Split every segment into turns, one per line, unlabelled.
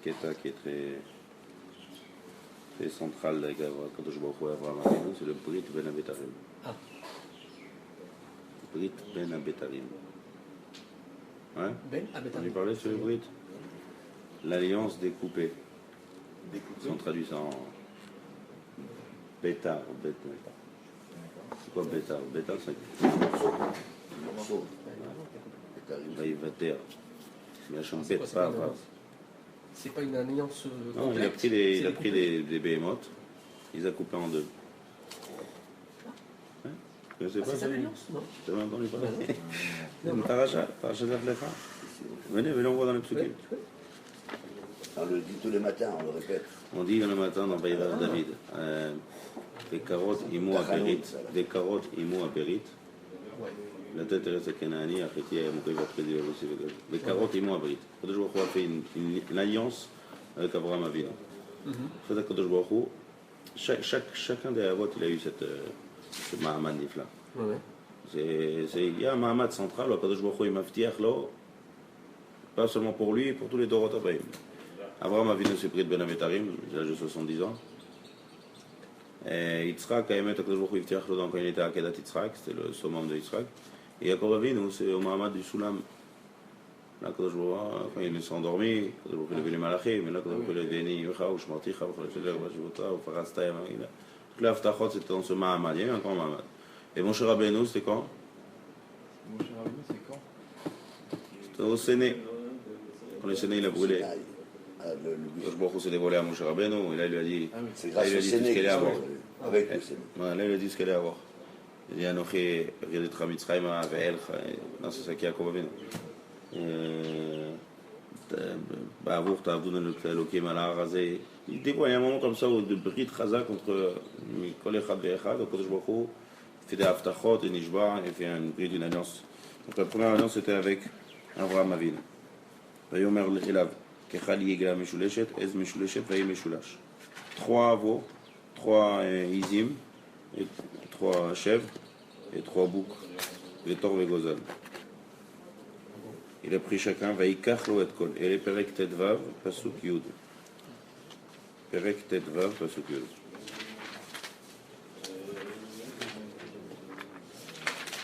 Keta qui est très central avec Kadosh Baruch Hu et Avraham Avinu, c'est le Brit Ben Abetarim.
Ah.
Brit Ben Abetarim. Ouais?
Ben Abetarim.
On lui parlait sur le Brit. L'alliance découpée. Si on traduit ça en Bétar, c'est quoi Bétar? Bétar, c'est
Un morceau.
Vaïvater. Il a chanté
C'est
pas.
pas une alliance.
Non, il a pris des behemoths, il les a coupés en deux. Hein? Je sais pas.
C'est une alliance, non?
Tu as entendu parler?
Non.
Une paracha d'Aflecha. Venez, on voit dans les psukim.
On le dit tous les matins, on le répète.
On dit le matin dans Vaïra David, des carottes imou à Bérit, des carottes imou à Bérit. La tête reste Kenani, Acheti, Ayamouké, Vapredi, aussi. Les carottes imou à Bérit. Kadosh Baruch Hu a fait une alliance avec Abraham Avinu. Fait Kadosh Baruch Hu, chacun des Avot, il a eu ce Mahamad Nifla. Il y a un Mahamad central, Kadosh Baruch Hu, il m'aftiach là, pas seulement pour lui, pour tous les Dorot Abayim. Abraham Avinu s'est pris de Ben Abetarim, il a juste 70 ans. Et Yitzhak a aimé Kadosh Baruch Hu Yiftiach lo quand il était à Kedat Yitzhak, c'était le summum de Yitzhak. Et Yaakov Avinu, c'est au Mahamad du Sulam. Là, Kadosh Baruch Hu, quand il s'est endormi, Kadosh Baruch Hu il a vu les malachim, mais là, Kadosh Baruch Hu il a dit Ni Yecha, ou Shmarticha, ou Chalachel, ou Vashivota, ou Farasta, toutes les Aftachot, c'était dans ce Mahamad. Il y a eu un grand Mahamad. Et Moshe Rabbeinu, c'était quand?
Moshe Rabbeinu, c'est quand?
C'était au Séné. Quand le Séné, il a brûlé. Kadosh Baruch Hu s'est dévoilé à Moshe Rabbeinu, et là, il lui a dit.
C'est grâce au Séné qu'il est avec le Séné.
Là, il a dit ce qu'elle allait avoir. Il dit Anochi, Ridetra Mitzrayma, Ve'el, non, c'est ça qui a Yaakov Avinu. Ba'avour, ta'avdun Elokim al ha'ar hazeh. Il dévoile, il y a un moment comme ça où de Brit Chazak contre Kol Echad Ve'echad, donc Kadosh Baruch Hu fait des Haftachot, et Nishba, et fait une Brit, une alliance. Donc la première alliance c'était avec Avraham Avinu. Vayomer Elav, Kechal Yegla Meshuleshet, Ez Meshuleshet, Vaye Meshulash. 3 veaux, 3 izim, et 3 chèvres, et 3 boucs, les torts et gozal. Il a pris chacun, Vaikach lo et kol. Et les Perek Tedvav, Pasuk Yud. Perek Tedvav, Pasuk Yud.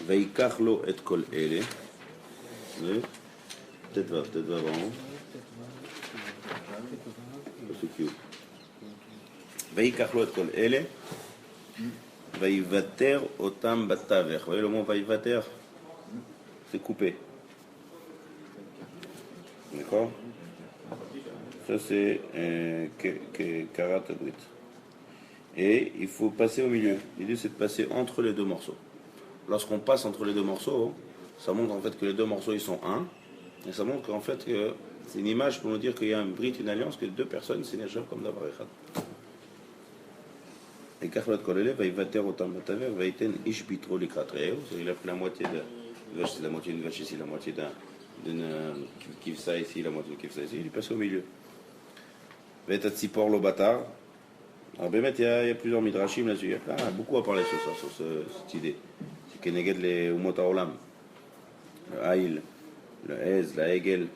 Vaikach lo et kol ele. Tedvav en haut. Pasuk Yud. Vaikach lo et kol ele. Vaivater otam bataver. Vous voyez le mot Vaivater? C'est coupé. D'accord? Ça c'est Karat Brit. Et il faut passer au milieu. L'idée c'est de passer entre les deux morceaux. Lorsqu'on passe entre les deux morceaux, ça montre en fait que les deux morceaux ils sont un. Et ça montre qu'en fait que c'est une image pour nous dire qu'il y a un Brit, une alliance, que deux personnes s'énergent comme Davar Echad. Et Kachlat Kolele va y vater autant bataver, va y ten ish bitro likratreo. Il a pris la moitié de vache, la moitié d'une vache ici, la moitié d'une kivsa ici, la moitié de kivsa ici. Il est passé au milieu. Va être tzipor lo batar. Alors, Bémet, il y a plusieurs midrashim là-dessus. Il y a beaucoup à parler sur ça, sur cette idée. C'est Keneged les Umot Haolam. Le Haïl, le Hez, la Hegel.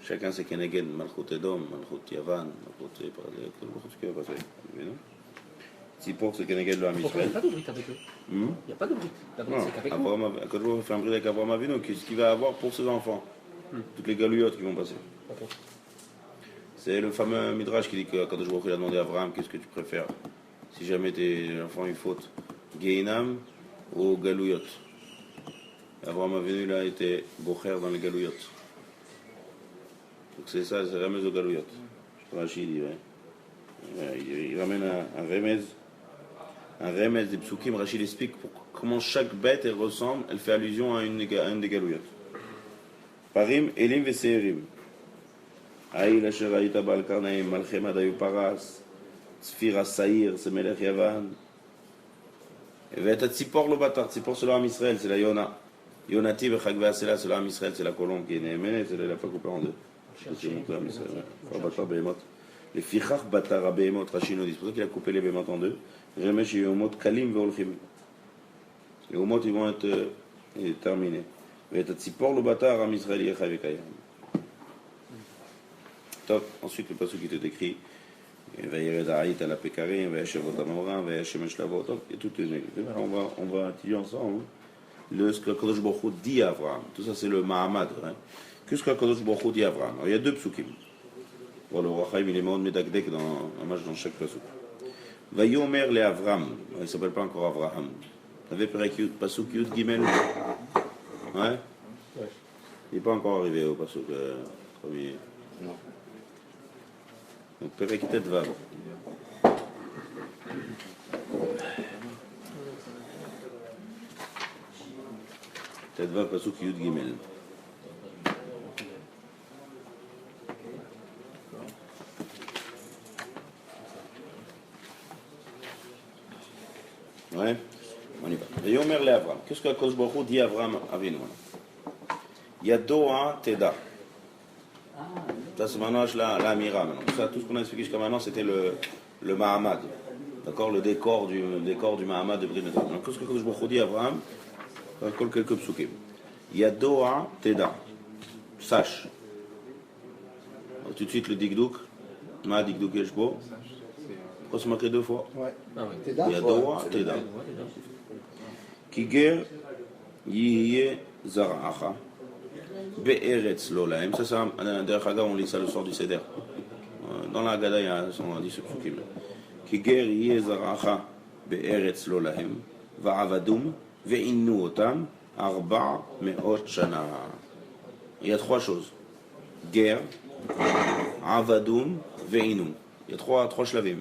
Chacun c'est Keneged, Malchut Edom, Malchut Yavan, Malchut ce qui va passer. Tzipor, c'est Keneged le Ham
Pourquoi il
Israël.
n'y a pas de brite avec eux? Il n'y a pas de brite. La brite, c'est qu'avec nous.
Quand on fait un bride avec Avraham Avinu, qu'est-ce qu'il va avoir pour ses enfants? Toutes les galouillottes qui vont passer.
Okay.
C'est le fameux Midrash qui dit que quand Baruch Hu a demandé à Abraham qu'est-ce que tu préfères si jamais tes enfants ils faute, Geinam ou Galouyot. Abraham Avinu là était Bocher dans les Galouyot. Donc c'est ça, c'est Remez au Galouyot. Rachid dit, ouais. Il ramène un remez des psukim. Rachid explique comment chaque bête elle ressemble, elle fait allusion à une des Galouyot. Parim, Elim ve Seirim. Aïl asher raïta bal karnaim, malchem adayu paras, tzfira saïr, c'est melech yavan. Et va être tzipor lo batar, tzipor c'est l'âme Israël, c'est la Yona. Yonati vechagve asela, c'est l'âme Israël, c'est la colombe qui est néhéménée, c'est la pas coupée en deux. C'est l'âme Israël. Batar behemot. Les fichach batar a behemot, Rachino dit, c'est pour ça qu'il a coupé les behemot en deux. Remesh yomot kalim veolchim. Les homot ils vont être terminés. Va être tzipor lo batar, âme Israël yechai vekayam. Top. Ensuite, le passage qui te décrit. Vayered Haït à la Pékarim, Vayeshavot Amoram, Vayeshemesh Lavot, et tout est négatif. Alors on va étudier ensemble ce que Kadosh Baruch Hu dit à Abraham. Tout ça, c'est le Mahamad. Hein. Qu'est-ce que Kadosh Baruch Hu dit à Abraham? Alors, il y a deux psukim. Bon, le Rachaim, il est mort de Medagdek dans chaque pasuk. Vayomer le Avram. Il ne s'appelle pas encore Abraham. Vous avez pasuk Yud Gimel? Ouais? Il n'est pas encore arrivé au pasuk premier.
Non.
Donc, Perek Tet Vav. Tet Vav, pasuk Yud Gimel. Ouais, on y va. Et Yomer le Avram. Qu'est-ce que Kadosh Baruch Hu dit à Avram Avinu? Yadoa Teda. Ça, c'est maintenant la Mira. Ça, tout ce qu'on a expliqué jusqu'à maintenant, c'était le Mahamad. D'accord? Le décor du Mahamad de Brit Milah. Donc, qu'est-ce que Kadosh Baruch Hu dit à Abraham? Quelques psukim. Yadoa Teda. Sache. Alors, tout de suite, le Dikdouk. Ma Dikdouk Yeshbo. Pourquoi c'est marqué deux fois?
Ouais.
Ah oui.
Teda.
Yadoa Teda. Kiger Yihye Zara'acha. Be'eretz lo lahem. Ça, c'est derrière Haga, on lit ça le soir du Seder. Dans la Haggadah, on a dit ce psukim. Kiger Yihye Zara'acha. Be'eretz lo lahem. Va'avadum. Ve'innu otam. Arba me'ot shana. Il y a trois choses. Guerre, Avadum, Ve'innu. Il y a trois shlavim.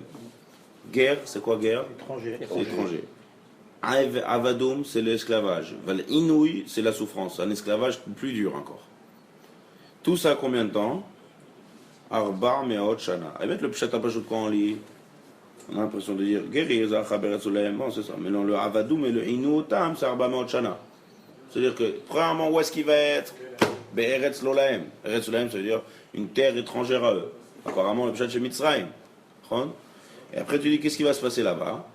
Guerre, c'est quoi guerre?
Étranger.
C'est étranger. Avadum, c'est l'esclavage. Inouï, c'est la souffrance. Un esclavage plus dur encore. Tout ça, combien de temps? Arba me'ot shana. Et mettre le pshat apashut quand on lit, on a l'impression de dire guerrier, bon, c'est ça. Mais non, le Avadum et le Inou Tam, c'est Arba me'ot shana. C'est-à-dire que, premièrement, où est-ce qu'il va être? Be'eretz lo lahem. Eretz lo lahem, ça veut dire une terre étrangère à eux. Apparemment, le pshat chez Mitzrayim. Et après, tu dis, qu'est-ce qui va se passer là-bas?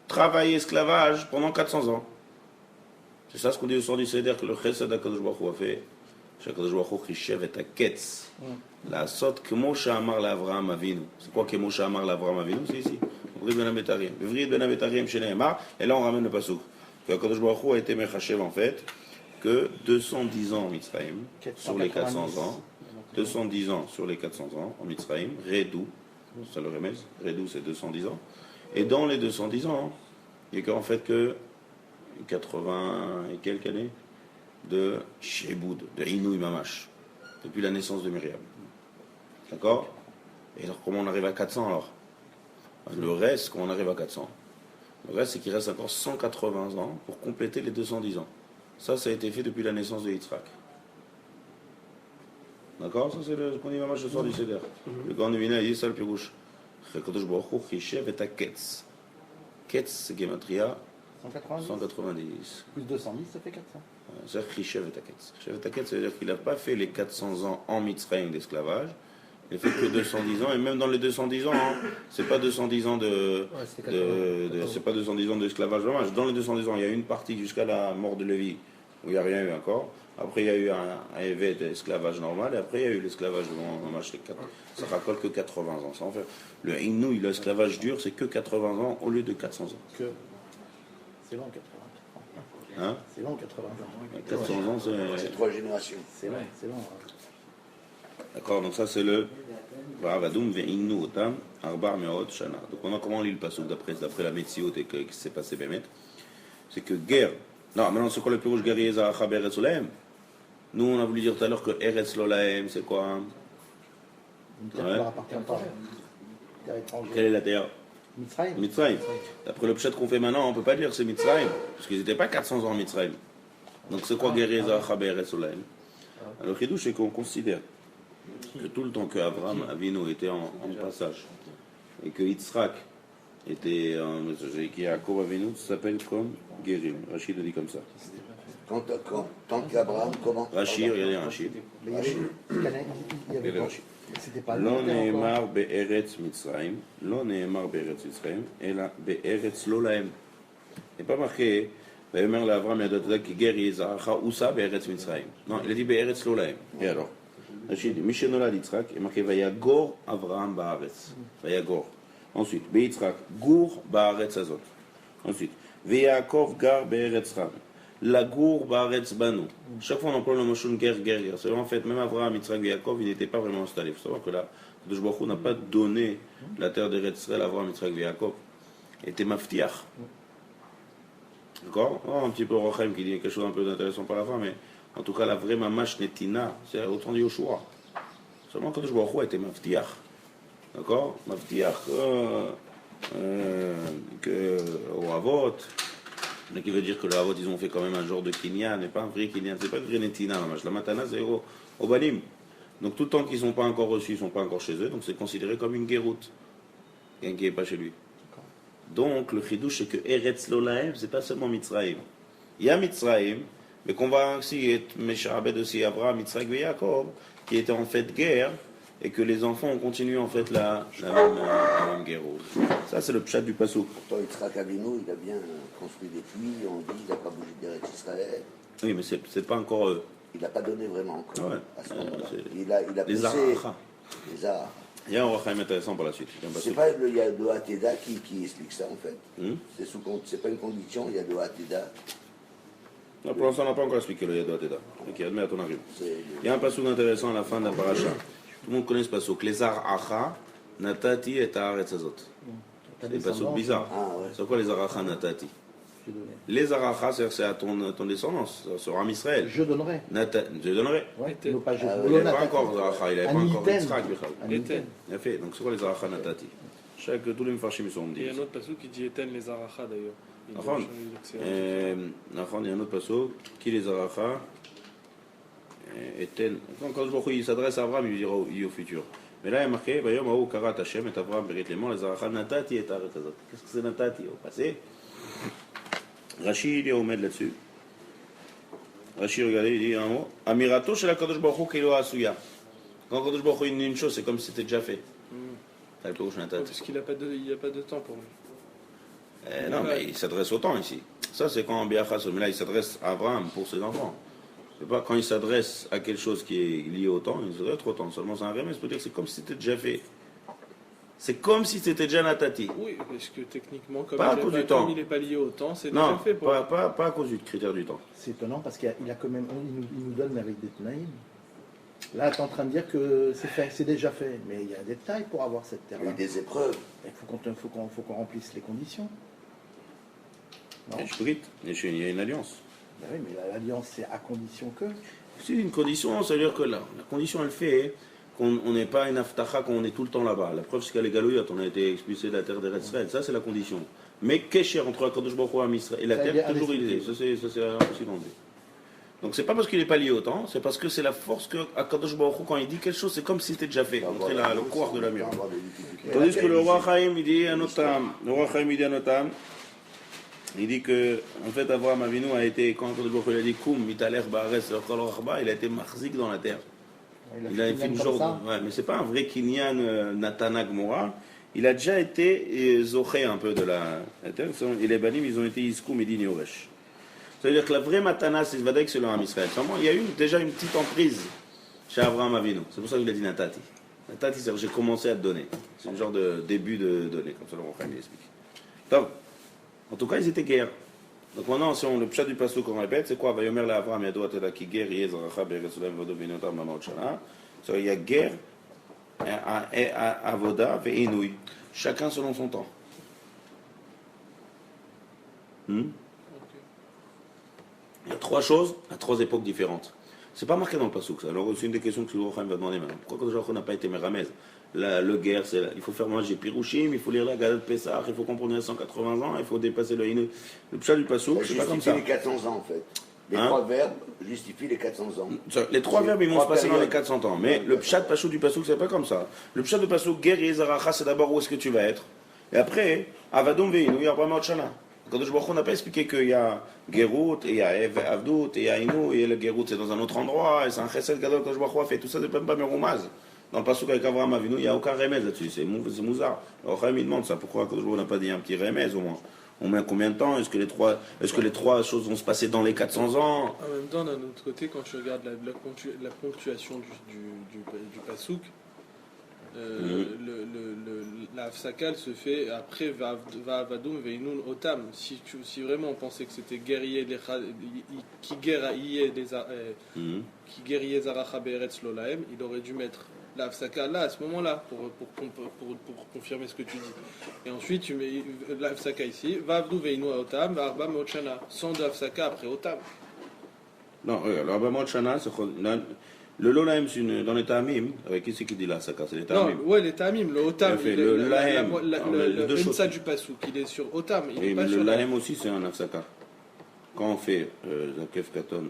Travail esclavage pendant 400 ans. C'est ça ce qu'on dit au sort du Seder, que le Chesed HaKadosh Baruch Hu a fait. HaKadosh Baruch Hu chishev et haketz. La sot kemo she'amar l'Avraham Avinu. C'est quoi kemo she'amar l'Avraham Avinu? C'est ici. Vrid ben Abetarim. Vrid ben Abetarim chez Nehemar. Et là, on ramène le pasuk. Que HaKadosh Baruch Hu a été mechachev en fait que 210 ans en Mitzrayim, sur les 400 ans. 210 ans sur les 400 ans en Mitzrayim. Redou. Ça le remède. Redou, c'est 210 ans. Et dans les 210 ans, il n'y a qu'en fait que 80 et quelques années de Sheboud, de Inouï Mamash, depuis la naissance de Myriam. D'accord? Et alors, comment on arrive à 400 alors? Le reste, comment on arrive à 400? Le reste, c'est qu'il reste encore 180 ans pour compléter les 210 ans. Ça a été fait depuis la naissance de Yitzhak. D'accord? Ça, c'est ce qu'on dit Mamash ce soir du Seder. Le grand Nevina, il dit ça le pirouche. Kadosh Baruch Hu chishev et haketz. Ketz, c'est Gematria 190.
Plus 210, ça fait 400.
C'est chishev et haketz. Chishev et haketz, ça veut dire qu'il n'a pas fait les 400 ans en Mitzrayim d'esclavage. Il n'a fait que 210 ans. Et même dans les 210 ans, c'est pas 210 ans c'est pas 210 ans d'esclavage. Dans les 210 ans, il y a une partie jusqu'à la mort de Lévi où il n'y a rien eu encore. Après, il y a eu un évêque d'esclavage normal, et après, il y a eu l'esclavage de Mamash. Ça raccole que 80 ans. Ça en fait. Le Inouï, l'esclavage dur, c'est que 80 ans au lieu de 400 ans.
C'est long, 80 ans.
Hein?
C'est long, 80 ans.
400 ans,
C'est 3 générations.
C'est long, c'est long.
D'accord, donc ça, c'est le Va'avadoum ve'innu otam arba me'ot shana. Donc, comment on lit le passage d'après la Metziot et ce qui s'est passé, Bémet? C'est que guerre. Non, maintenant, c'est quoi le plus rouge guerrier Zaracha Be'eretz Olahem? Nous, on a voulu dire tout à l'heure que Eretz Lolahem, c'est quoi?
Une terre qui leur appartient pas. Terre étrangère.
Quelle est la terre?
Mitzrayim.
Mitzrayim. D'après le pshat qu'on fait maintenant, on ne peut pas dire que c'est Mitzrayim, parce qu'ils n'étaient pas 400 ans en Mitzrayim. Donc c'est quoi guerrier Zaracha Be'eretz Olahem? Alors, le chidouche, c'est qu'on considère que tout le temps que Abraham Avinu était en passage, et que Yitzhak était qui Yaakov Avinu s'appelle comme Guérim. Rachid le dit comme ça.
Tant qu'Abraham, comment?
Rachid, regardez Rachid.
Mais il y avait
Rachid.
C'était pas
לא נאמר בארץ מצרים, לא נאמר בארץ מצרים, אלא בארץ לא להם. n'est pas marqué, ויאמר לאברהם ידעת כי גר יהיה זרעך עושה בארץ מצרים. Non, il a dit בארץ לא להם. Et alors? Rachid, Mishenolad Yitzhak, et marqué Vayagor Avraham Baaretz. Vayagor. Ensuite, Yitzhak, Gour Baaretz Azot. Ensuite, Veyaakov Gar Be'eretz Ram. La Gour Baaretz Banu. Chaque fois on emploie le mot guerre. C'est en fait, même Avraham, Yitzhak, Yaakov, ils n'étaient pas vraiment installés. Il faut savoir que là, Kadosh Baruch Hu n'a pas donné la terre d'Eretz Israël à Avraham, Yitzhak, Yaakov. Il était Maftiach. D'accord? Un petit peu Rochem qui dit quelque chose un peu d'intéressant par la fin, mais en tout cas, la vraie Mamash Netina, c'est autant de Yoshua. Seulement Kadosh Baruch Hu a été Maftiach. D'accord? Maftiach au Avot. Mais qui veut dire que le Avot, ils ont fait quand même un genre de Kinyan, mais pas un vrai Kinyan. C'est pas une vraie Netina, Mamash. La Matana, c'est au Banim. Donc tout le temps qu'ils ne sont pas encore reçus, ils ne sont pas encore chez eux, donc c'est considéré comme une guéroute. Quelqu'un qui n'est pas chez lui. Donc le chidouche c'est que Eretz Lolahem, c'est pas seulement Mitzrayim. Il y a Mitzrayim, mais qu'on va aussi être Mesharabed aussi Abraham, Yitzhak et Yaakov, qui étaient en fait guerre, et que les enfants ont continué en fait la même guerre. Ça c'est le pshat du pasuk.
Pourtant Yitzhak Avinu, il a bien construit des puits, on dit, il n'a pas bougé d'Eretz Israël.
Oui, mais c'est pas encore eux.
Il n'a pas donné vraiment encore
Ouais.
à ce moment-là. Il a
les
poussé
Aracha.
les Aracha.
Il y a un Rachaim intéressant par la suite.
C'est pas le Yado Ateda qui explique ça en fait.
Hmm?
C'est pas une condition, Yado Ateda.
Non, pour l'instant, on n'a pas encore expliqué le Yado Ateda. Ok, admets à ton argument.
C'est
Il y a un pasuk intéressant à la fin de la paracha. Tout le monde connaît ce pasuk. Les Aracha, Natati et Haaretz Azot. C'est des pasuks bizarres.
Ah ouais.
C'est quoi les Aracha Natati?
Je donnerai.
Les Aracha, c'est à ton descendance, sur Am Israël.
Je donnerai.
Je donnerai.
Ouais,
Était.
non pas je.
Ah,
Il n'avait pas encore Aracha, il n'avait pas encore
Aniten.
Yitzhak. Bichal.
Aniten.
Il a fait. Donc c'est quoi les Aracha Natati? Tous les Mfarshim sont
Il y a
dit.
un autre passage qui dit éteindre les arachas d'ailleurs. Il
Nachon.
doit changer d'accès.
Nachon, il y a un autre pasuk. Qui les Aracha? Eten. Quand il s'adresse à Abraham, il lui dira au futur. Mais là, il y a marqué, Bayom Aou Karat Hashem et Abraham Berit Lemon, les Aracha Natati et Haaretz Azot. Qu'est-ce que c'est Natati au passé? Rachid, il est au med là-dessus. Rachid, regardez, il dit un mot. Amirato chez la Kadosh Baruch Hu Kilo Asuya. Quand Kadosh Baruch Hu dit une chose, c'est comme si c'était déjà fait. T'as le gauche Natati.
Parce qu'il n'a pas de temps pour lui.
Non, mais il s'adresse au temps ici. Ça, c'est quand Biachas, mais là, il s'adresse à Abraham pour ses enfants. C'est pas quand il s'adresse à quelque chose qui est lié au temps, il s'adresse au temps. Seulement, c'est un remède pour dire que c'est comme si c'était déjà fait. C'est comme si c'était déjà Natati.
Oui, parce que techniquement, comme
Pas à cause du temps.
il n'est pas lié au temps, c'est
Non,
déjà fait pour
pas à cause du critère du temps.
C'est étonnant parce qu'il a quand même, il nous donne avec des Tnaïm. Là, tu es en train de dire que c'est fait, c'est déjà fait, mais il y a des détails pour avoir cette
il y a
terre-là.
eu des épreuves.
Il faut qu'on remplisse les conditions. Non.
Et je prie, il y a une alliance.
Ben oui, mais l'alliance, c'est à condition que.
C'est une condition, ça veut dire que là, la condition, elle fait qu'on n'est pas une aftacha quand on est tout le temps là-bas. La preuve, c'est qu'à les Galouyot, on a été expulsé de la terre d'Eretz Israël. Ça, c'est la condition. Mais Kesher entre Akadosh Baruch Hu et la
Ça, il est
terre, toujours il est.
indiscutable.
Ça, c'est impossible d'enlever. Donc, c'est pas parce qu'il n'est pas lié au temps, c'est parce que c'est la force que Akadosh Baruch Hu, quand il dit quelque chose, c'est comme si c'était déjà fait. Montrer le couloir de la mur. Tandis que le roi Chaim, il dit à notre âme, il dit que, en fait, Avraham Avinu a été, quand Akadosh Baruch Hu a dit Koum, Mitaler, Baaretz, Kol Rachba, il a été marzik dans la terre. Il a fait une
comme
genre
ça.
ouais, mais c'est pas un vrai Kinyan Natana Gmora. Il a déjà été zoché un peu de la terre. Et les Banim, ils ont été Iskou, Medin et Oresh. Ça veut dire que la vraie Matana, c'est Vadek, c'est le Ham Israël. Seulement, il y a eu déjà une petite emprise chez Avraham Avinu. C'est pour ça qu'il a dit Natati. Natati, c'est-à-dire j'ai commencé à te donner. C'est un genre de début de donner, comme ça le Rochem explique. Donc, en tout cas, ils étaient guerres. Donc maintenant, si on le pshat du pasuk qu'on répète, c'est quoi? Vayomer la Avraham yado ateda ki ger yezracha beretzulam vodo binotam mamot shana. Il y a guerre, avoda et inouï. Chacun selon son temps. Il y a trois choses à trois époques différentes. C'est pas marqué dans le pasuk ça. Alors c'est une des questions que le Rochem va demander maintenant. Pourquoi quand n'a pas été méramez? Le guerre, il faut faire manger Pirouchim, il faut lire la Gadat Pessah, il faut comprendre les 180 ans, il faut dépasser le Inouï. Le pshat du pasuk, c'est pas comme ça.
Les 400 ans en fait. Les
Hein?
trois verbes justifient les 400 ans.
Les trois verbes, ils vont se passer dans les 400 ans. Mais
Ouais,
le pshat pasuk du pasuk, c'est pas comme ça. Le pshat du pasuk, guerre et zaracha, c'est d'abord où est-ce que tu vas être. Et après, avadom veinu, il y a pas shana. Quand on n'a pas expliqué qu'il y a Gerut, et il y a Avdout, et il y a Inou, et le Gerut c'est dans un autre endroit, et c'est un chesed gadol que je a fait. Tout ça, c'est même pas meroumaz. Dans le pasuk avec Avraham Avinu, il n'y a aucun remède là-dessus. C'est mouzard. Alors, il demande ça. Pourquoi Kadosh n'a pas dit un petit remède au moins? On met combien de temps? Est-ce que les trois choses vont se passer dans les 400 ans?
En même temps, d'un autre côté, quand tu regardes la ponctuation du pasouk, la hafsaka se fait après Va'avadoum Ve'inun Otam. Si vraiment on pensait que c'était guerrier qui guerrier Zaracha Be'eretz Lolaem, il aurait dû mettre la hafsaka là, à ce moment-là, pour confirmer ce que tu dis. Et ensuite, tu mets la hafsaka ici, Va'avdu Ve'inu Otam, Va'arba Meot Shana, sans de hafsaka après Otam.
Non, regarde, l'Arba Meot Shana, le Lolaem dans les Ta'amim, avec qui c'est qui dit la hafsaka? C'est les Ta'amim.
Non, ouais, les Ta'amim, le Otam,
le Lahem,
le Emsa du Pasouk, il est sur Otam, il est pas sur
le Lahem aussi, c'est un hafsaka. Quand on fait Zakef Katon,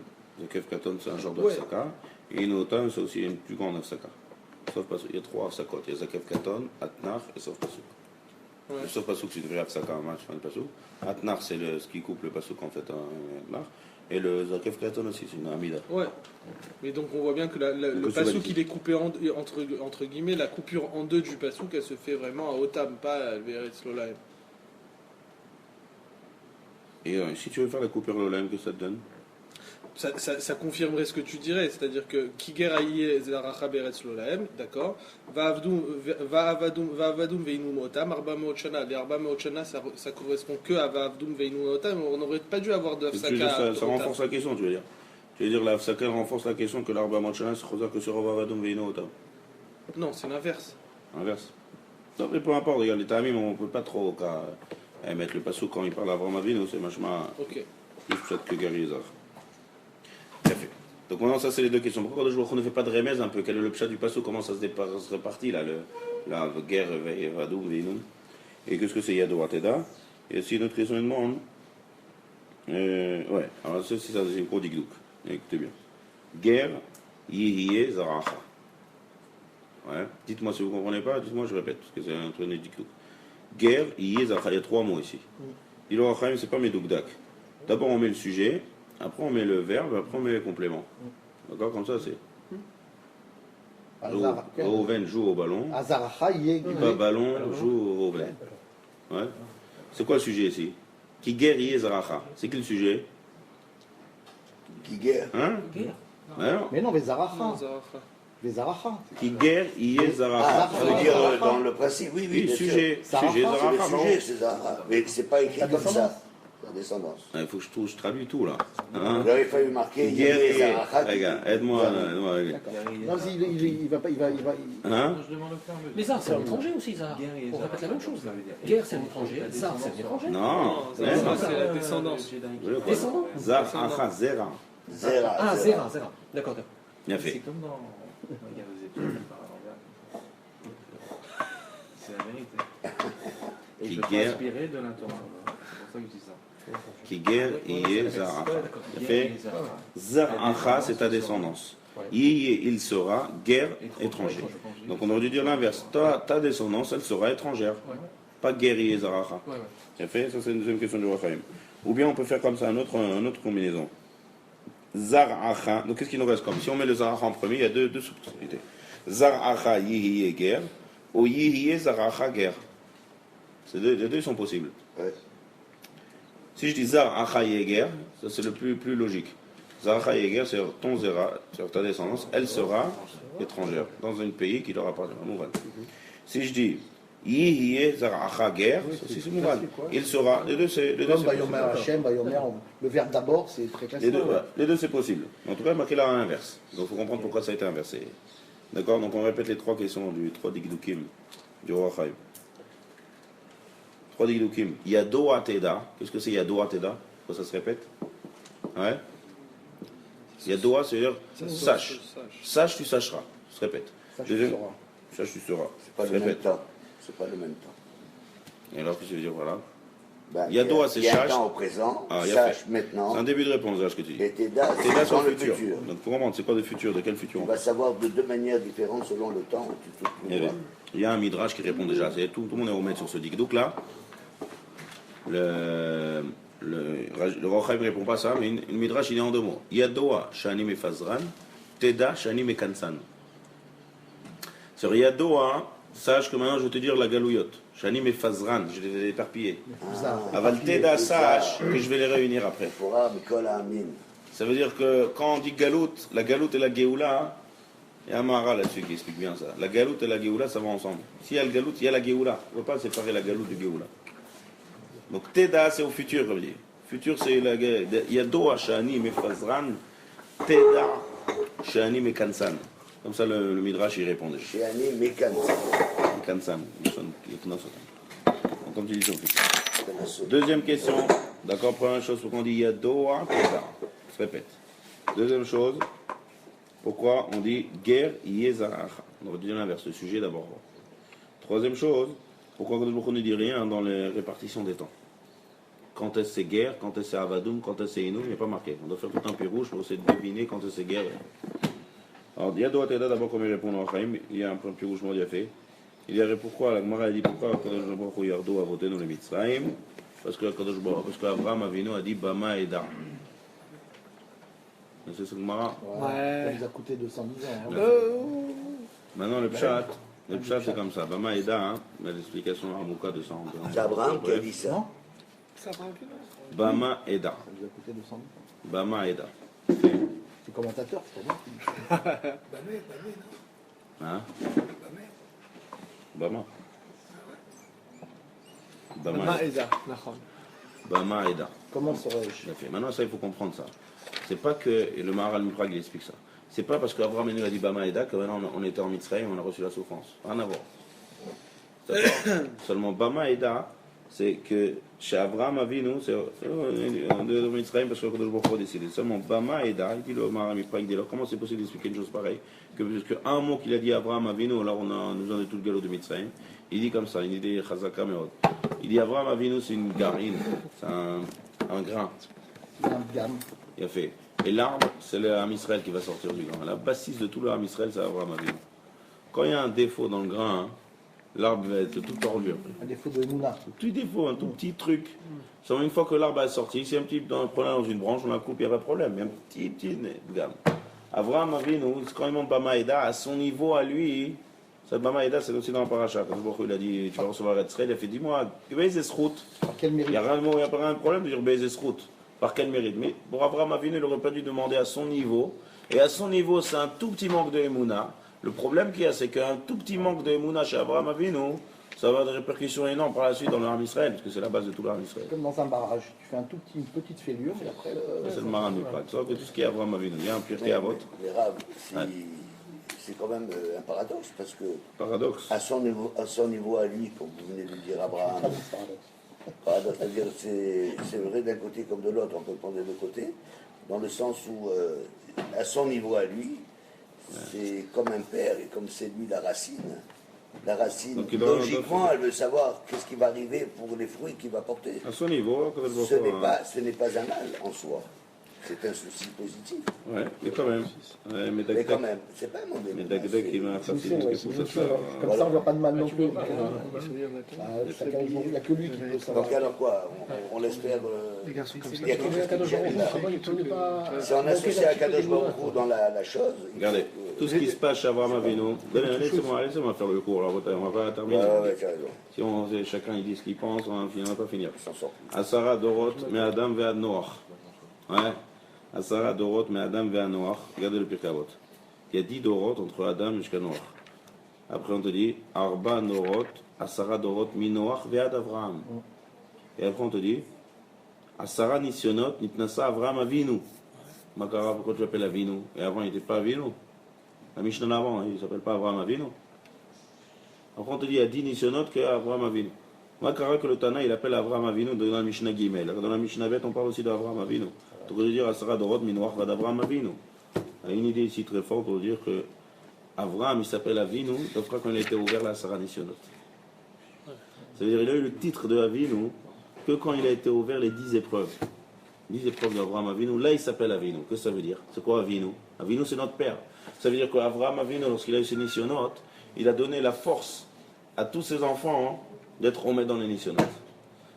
c'est un genre d'hafsaka, et une Otam, c'est aussi une plus grande hafsaka. Sauf Pasouk, il y a 3 hafsakot, il y a Zakef Katon, Atnar et Sauf Pasouk.
Ouais.
Le Sauf Pasouk, c'est une vraie hafsaka, un match, fin de Pasouk. Atnar, c'est ce qui coupe le Pasouk en fait, un Atnar. Et le Zakef Katon aussi, c'est une Amida.
Ouais, mais donc on voit bien que le pasouk il est coupé entre guillemets, la coupure en deux du pasouk elle se fait vraiment à Otam, pas à Ve'eretz Lolaem.
Et si tu veux faire la coupure Lolaem, que ça te donne?
Ça confirmerait ce que tu dirais, c'est-à-dire que Kiger Aïe Zaracha Beretz Lolaem, d'accord, Va'avadum Ve'inun Otam, Arba Meot Shana. Les Arba Meot Shana ça correspond que à Va'avadum Ve'inun Otam, on n'aurait pas dû avoir de hafsaka.
Ça renforce la question, tu veux dire? Tu veux dire la hafsaka renforce la question que l'Arba Meot Shana se retrouve que sur Va'avadum Ve'inun Otam?
Non, c'est l'inverse.
Inverse. Non, mais peu importe, regarde, les Ta'amim, on ne peut pas trop mettre le pasouk quand il parle à Avraham Avinu, c'est machma
Ok.
plus peut-être que Gary Zar. Donc maintenant, ça c'est les deux questions. Pourquoi on ne fait pas de remèze un peu? Quel est le pshat du pasouk? Comment ça se répartit là, la guerre, Vadoum, Veinoum? Et qu'est-ce que c'est Yado Ateda? Et aussi une autre question, il demande. Ouais, alors ça c'est un gros digdouk. Écoutez bien. Guerre, Yihiye, Zaracha. Ouais. Dites-moi si vous ne comprenez pas, dites-moi, je répète, parce que c'est un truc de digdouk. Guerre, Yihiye, Zaracha. Il y a 3 mots ici. Il aura quand même, c'est pas mes doukdak. D'abord on met le sujet. Après on met le verbe, après on met les compléments. D'accord? Comme ça c'est. Reuven joue au ballon.
Azaracha,
Ballon joue au Reuven. Ouais. C'est quoi le sujet ici? Qui guerre Zaracha. C'est qui le sujet?
Qui guerre?
Hein? Ouais, non.
Mais non, les Zaracha.
Zaracha.
Les Zaracha.
Qui guerre Zaracha.
Ça veut dire dans le principe, oui,
Oui,
bien
sujet.
sûr.
Sujet
C'est
Zaracha.
le sujet, c'est Zaracha. Mais c'est pas écrit comme ça. La descendance.
Il faut que je traduis tout là. Hein?
Il aurait fallu marquer
Guerre
Zaracha.
Regarde, aide-moi.
Non, il va pas.
Hein?
Mais ça, c'est un étranger aussi, ça. On répète la même chose. Guerre, c'est un étranger. Ça, c'est un étranger.
Non.
C'est la descendance.
Descendant.
Zaracha, Zera.
Zera.
Ah, Zera. D'accord.
Bien fait.
C'est comme dans. Regarde aux études, par l'envers. C'est la vérité. Et
Qui
je peux
guerre.
inspirer de l'intonatoire. C'est pour ça que je dis ça.
Qui guerre Zaracha. Bien fait. Zaracha, c'est ta descendance. Il sera guerre étranger. Donc on aurait dû dire l'inverse. Ta descendance, elle sera étrangère. Pas guerrier Zaracha. Bien fait, ça c'est une deuxième question du Raphaël. Ou bien on peut faire comme ça, une autre combinaison. Zaracha, donc qu'est-ce qu'il nous reste comme? Si on met le Zaracha en premier, il y a deux possibilités. Zaracha yihiye guerre, ou yihiye Zaracha guerre. Les deux sont possibles.
Ouais.
Si je dis Zaracha guerre, ça c'est le plus logique. Zaracha guerre, c'est ton Zera, c'est ta descendance, elle sera étrangère, dans un pays qui leur appartient. Si je dis Yihiye Zaracha guerre, c'est Mouvan. Il sera. Les deux c'est
Bayomer Hachem, Bayomer, le verbe d'abord, c'est très classique.
Les deux c'est possible. En tout cas, marqué là à l'inverse. Donc il faut comprendre pourquoi ça a été inversé. D'accord? Donc on répète les 3 questions du 3 Digdukim du Roi Chaim. 3 Digdukim. Yado Ateda. Qu'est-ce que c'est Yado Ateda? Pourquoi ça se répète? Ouais? Yadoa, c'est-à-dire sache. Sache, tu sacheras. Ça se répète.
Sache, tu sauras.
Sache, tu sauras.
C'est pas le même temps. C'est pas le même temps.
Et alors, qu'est-ce que je veux dire? Voilà.
Ben,
Yadoa, c'est
il y a un
sache.
temps au présent,
Ah,
sache maintenant.
C'est un début de réponse, là, ce que tu dis.
Et Teda,
T'es là
c'est
sur
dans
le
le
futur.
futur.
Donc, il faut comprendre, c'est quoi le futur? De quel futur
On
on
va
parle?
savoir de 2 manières différentes selon le temps où tu te trouves.
Il y a un midrash qui répond déjà. Tout le monde est remettre sur ce dik. Donc là, le Rochaim ne répond pas ça, mais une midrash, il est en 2 mots. Yadoa, shani mefazran, teda, shani mekansan. Sur Yadoa, sache que maintenant je vais te dire la galouyot. Shani Mefazran, je les ai éparpillés.
Ah,
Aval Teda, sache que je vais les réunir après.
Torah, Mikol, Amin.
Ça veut dire que quand on dit Galout, la Galout et la Géoula, il y a un Mara là-dessus qui explique bien ça. La Galout et la Géoula, ça va ensemble. S'il y a le Galout, il y a la Géoula. On ne peut pas séparer la Galout du Géoula. Donc Teda, c'est au futur, comme je dis. Futur, c'est la Yado, Shani Mefazran, Teda, Shani Mekansan. Comme ça, le Midrash, il répondait.
Sheani, Mekan.
Mekansan. Comme tu dis, c'est au futur. Deuxième question. D'accord, première chose, pourquoi on dit Yadoa, Teda. Je répète. Deuxième chose, pourquoi on dit Ger Yezaracha. On aurait dû dire l'inverse, le sujet d'abord. Troisième chose, pourquoi on ne dit rien dans les répartitions des temps. Quand est-ce c'est Ger, quand est-ce c'est Avadoum, quand est-ce c'est Inou, il n'y a pas marqué. On doit faire tout un pied rouge pour essayer de deviner quand est-ce c'est Ger. Alors, Yadoa Teda, d'abord, comme il répond dans Chaim, il y a un pied rouge bien fait. Il y a pourquoi, la Gemara a dit pourquoi Kadosh Baruch Hu Yardo Avotenu le Mitzrayim. Parce qu'Abraham Avinu a dit Bama Eda. C'est ce que Gemara.
Ça nous a coûté 210 ans. Hein.
Maintenant, le pshat c'est comme ça. Bama Eda, hein, mais l'explication à Mouka de 100.
C'est Abraham qui a dit ça.
Non,
Bama Eda.
ça nous a coûté 210 ans.
Bama Eda.
C'est commentateur, c'est pas moi.
Hein? Bama. Bama Eda. Bama Eda.
Comment saurais-je?
Tout à fait. Maintenant, ça, il faut comprendre ça. C'est pas que, et le Maharal Miprag, il explique ça. C'est pas parce qu'Abraham a dit Bama Eda que maintenant on était en Mitzrayim et on a reçu la souffrance. Rien à voir. D'accord. Seulement Bama Eda, c'est que chez Abraham Avinu, c'est en Mitzrayim parce que le Baruch Hu a décidé. Seulement Bama Eda, il dit le Maharal Miprag, il dit alors comment c'est possible d'expliquer une chose pareille que parce qu'un mot qu'il a dit à Abraham Avinu, alors on a besoin de tout le galop de Mitzrayim. Il dit comme ça, une idée Chazaka Meod. Il dit Abraham Avinu, c'est une garine, c'est un grain.
Il y a un gamme.
Il a fait. Et l'arbre, c'est le Ham Israël qui va sortir du grain. La bassise de tout le Ham Israël, c'est Abraham Avinu. Quand il y a un défaut dans le grain, hein, l'arbre va être tout tordu après.
Un défaut de Mouna.
Un petit défaut, un tout petit truc. Seulement une fois que l'arbre est sorti, si un petit problème dans une branche, on la coupe, il n'y a pas de problème. Il y a un petit gamme. Abraham Avinu, quand il monte Bama Eda, à son niveau à lui, cette Bama Eda, c'est aussi dans la paracha. Quand il a dit, tu vas recevoir Etzraël, il a fait, dis-moi, route.
Par quel
Il
mérite?
n'y a pas de problème de dire route. Par quel mérite? Mais pour Abraham Avinu, il n'aurait pas dû demander à son niveau. Et à son niveau, c'est un tout petit manque de Emouna. Le problème qu'il y a, c'est qu'un tout petit manque de Emouna chez Abraham Avinu, ça va avoir des répercussions énormes par la suite dans le Ham Israël, parce que c'est la base de tout le Ham Israël.
Comme dans un barrage. Tu fais une petite fêlure, et après.
C'est le marin du Prague. Sauf que tout ce qui est Abraham Avinu, il y a un pureté à vote.
Mais Rav, c'est quand même un paradoxe, parce que
Paradoxe.
à son niveau à lui, comme vous venez de le dire Abraham, paradoxe, c'est-à-dire c'est vrai d'un côté comme de l'autre, on peut le prendre des deux côtés, dans le sens où à son niveau à lui, c'est comme un père, et comme c'est lui la racine. La racine,
Donc,
logiquement, elle veut savoir qu'est-ce qui va arriver pour les fruits qu'il va porter.
À son niveau, quand
Ce n'est pas un mal en soi. C'est un souci positif.
Ouais, mais quand même. Ouais,
Mais quand même, c'est pas un mauvais
Mais
mal,
Dagdag, il m'a facilité
Ouais,
pour ça.
comme ça, on ne voit pas de mal non plus.
Ah,
Il n'y a que lui qui peut savoir.
Donc alors quoi, on l'espère. Il y a quelque chose qui arrive. Si on associe à Kadosh Baruch Hu dans la chose.
Regardez, tout ce qui se passe chez Abraham Avinu, laissez-moi faire le cours, là, on va pas terminer.
Ouais, tu as raison.
Si chacun il dit ce qu'il pense, on va pas finir.
S'en sort.
Asara Dorot, mais Adam ve Noach. Ouais. Asara Dorot, mais Adam ve Noach. Regardez le Pirkavot. Il y a 10 Dorot entre Adam jusqu'à Noach. Après on te dit Arba Norot, Asara Dorot, mi Noach ve Ad Avraham. Et après on te dit Asara Nisionot, Nitnasa Avraham Avinu. Makara, pourquoi tu l'appelles Avinu? Et avant il n'était pas Avinu. La Mishnah d'avant, il ne s'appelle pas Avraham Avinu. Après on te dit il y a 10 Nisionot que Avraham Avinu. Makara que le Tana il appelle Avraham Avinu dans la Mishnah Gimel. Dans la Mishnah Bet on parle aussi d'Avraham Avinu. Donc on veut dire Asara Dorot, mi Noach ve Avraham Avinu. Il y a une idée ici très forte pour dire que Avraham il s'appelle Avinu, d'après quand il a été ouvert la Sarah Nisionot. C'est-à-dire il a eu le titre de Avinu que quand il a été ouvert les 10 épreuves. 10 épreuves d'Avraham Avinu, là il s'appelle Avinu. Qu'est-ce que ça veut dire? C'est quoi Avinu? Avinu c'est notre père. Ça veut dire qu'Avraham Avinu, lorsqu'il a eu ses Nisionot, il a donné la force à tous ses enfants d'être omet dans les Nisionot.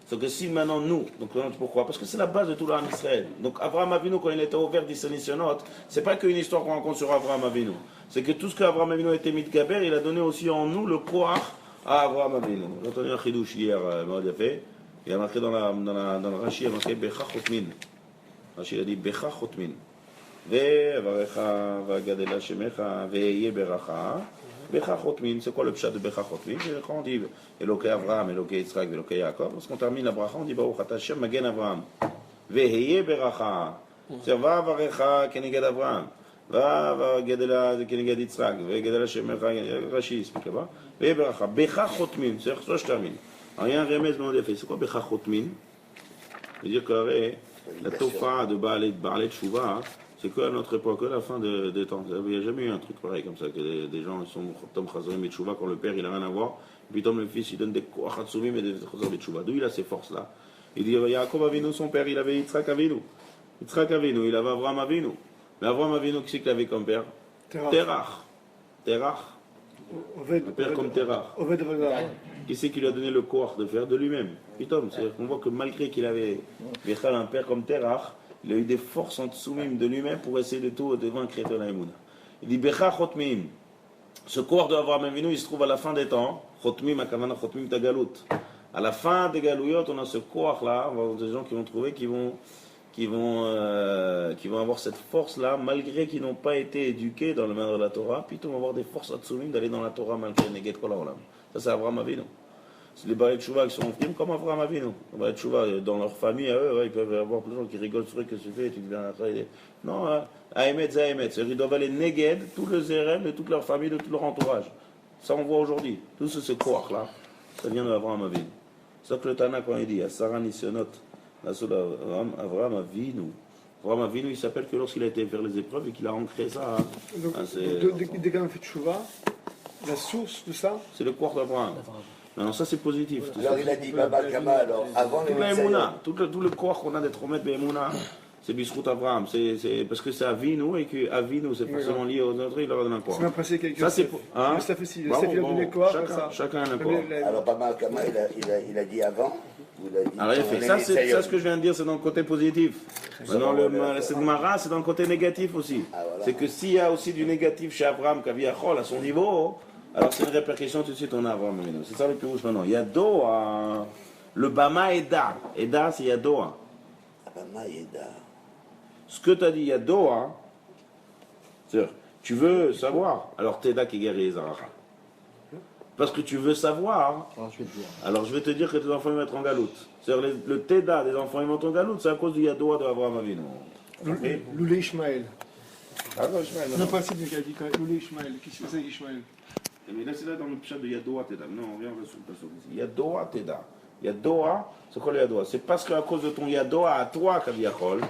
C'est que si maintenant nous, donc pourquoi? Parce que c'est la base de tout l'Am Israël. Donc Avraham Avinu, quand il était ouvert des Nisionot, c'est pas qu'une histoire qu'on raconte sur Avraham Avinu. C'est que tout ce qu'Avraham Avinu a été mitgaber, il a donné aussi en nous le koach Avraham Avinu. J'ai entendu un chidouche hier, מאוד יפה. Il y a marqué dans le Rashi, il y a marqué Becha Chotmin. Rashi il a dit Becha Chotmin. Ve'avarecha v'agadela shemecha ve'ye beracha. Becha Chotmin, c'est quoi le pshat de Becha Chotmin? C'est quand on dit Eloké Avraham, Eloké Yitzhak, Eloké Yaakov. Lorsqu'on termine la bracha, on dit Baruch Ata Hashem Magen Avraham. Ve'ye beracha. C'est Va'avarecha keneged Avraham. Va'agadela keneged Yitzhak. Ve'agadela shemecha. Rashi explique là-bas. Ve'ye beracha. Becha Chotmin. C'est-à-dire, soit je termine. Alors, il y a un remède dans le fait. C'est quoi Becha Chotmin? C'est-à-dire que la tofa de Baalé de Chouva, c'est qu'à notre époque, à la fin des temps, il n'y a jamais eu un truc pareil comme ça, que des gens sont Tom Chazorim et Chouva quand le père il n'a rien à voir, et puis Tom le fils il donne des Kohatsumim et des Chazorim et Chouva. D'où il a ces forces-là? Il dit Yaakov Avinu, son père, il avait Yitzhak Avinu. Yitzhak Avinu, il avait Avraham Avinu. Mais Avraham Avinu, qui c'est qu'il avait comme père? Terach. Un père comme Terach. Qui c'est qui lui a donné le corps de faire de lui-même? Pitom, c'est-à-dire qu'on voit que malgré qu'il avait un père comme Terach, il a eu des forces en dessous-même de lui-même pour essayer de tout devant un créateur d'Aïmouna. Il dit Becha Chotmim. Ce corps d'Avraham Avinu, il se trouve à la fin des temps. Chotmim, Akavana Chotmim Tagalut. À la fin des Galouyot, on a ce corps-là, on va avoir des gens qui vont trouver qui vont avoir cette force-là, malgré qu'ils n'ont pas été éduqués dans le main de la Torah, puis ils vont avoir des forces Hatsumim d'aller dans la Torah malgré Neged Kol Haolam. Ça, c'est Avraham Avinu. C'est les Baalei Tchouva qui sont frimes comme Avraham Avinu. Les Baalei Tchouva, dans leur famille, à eux, ils peuvent avoir plein de gens qui rigolent sur eux, que tu fais, tu deviens après. Non, Ahemet, Zahemet. C'est-à-dire qu'ils doivent aller Neged, tout le Zérem, de toute leur famille, de tout leur entourage. Ça, on voit aujourd'hui. Tout ce corps-là, ça vient de Avraham Avinu. C'est ça que le Tana, quand il dit, à Sarah Nisionot, Avraham Avinu. Avraham Avinu, il s'appelle que lorsqu'il a été faire les épreuves et qu'il a ancré ça.
Donc, dès qu'on a fait Tchouva, la source de ça,
c'est le corps d'Avraham. Non, ça c'est positif.
Alors il a dit Baba Kama, alors avant les
Mémouna, tout le corps qu'on a d'être remettre Mémouna, c'est Bisrout Avraham. C'est parce que c'est Avinu et que Avinu c'est forcément lié aux autres, il leur donne un corps.
c'est même passé quelque chose.
Ça c'est pour. Hein?
Le staff aussi, le staff il a donné quoi
Chacun a un corps.
Alors Baba Kama, il a dit avant.
Alors il a fait. Ça, ce que je viens de dire, c'est dans le côté positif. Maintenant, cette Mara, c'est dans le côté négatif aussi. C'est que s'il y a aussi du négatif chez Avraham, Kaviachol, à son niveau, alors c'est une répercussion tout de suite, on a Avraham. C'est ça le plus rouge maintenant. Yadoa, le Bama Eda. Eda, c'est Yadoa.
Bama Eda.
Ce que tu as dit, Yadoa, c'est-à-dire, tu veux savoir, alors Teda qui guérit les Arachas. Parce que tu veux savoir, alors je vais te dire que tes enfants ils vont être en galoute. C'est-à-dire le Teda des enfants ils vont être en galoute, c'est à cause du Yadoa de Avraham Avinu.
Loulé Ishmael.
Ah non, Ishmael.
On a pas dit qu'il a dit Loulé Ishmael. Qu'est-ce que c'est Ishmael?
Mais là c'est là dans le pshat de Yadoa Teda. Non, on vient sur le passage ici. Yadoa Teda. Yadoa, c'est quoi le Yadoa? C'est parce qu'à cause de ton Yadoa à toi, Kaviachol,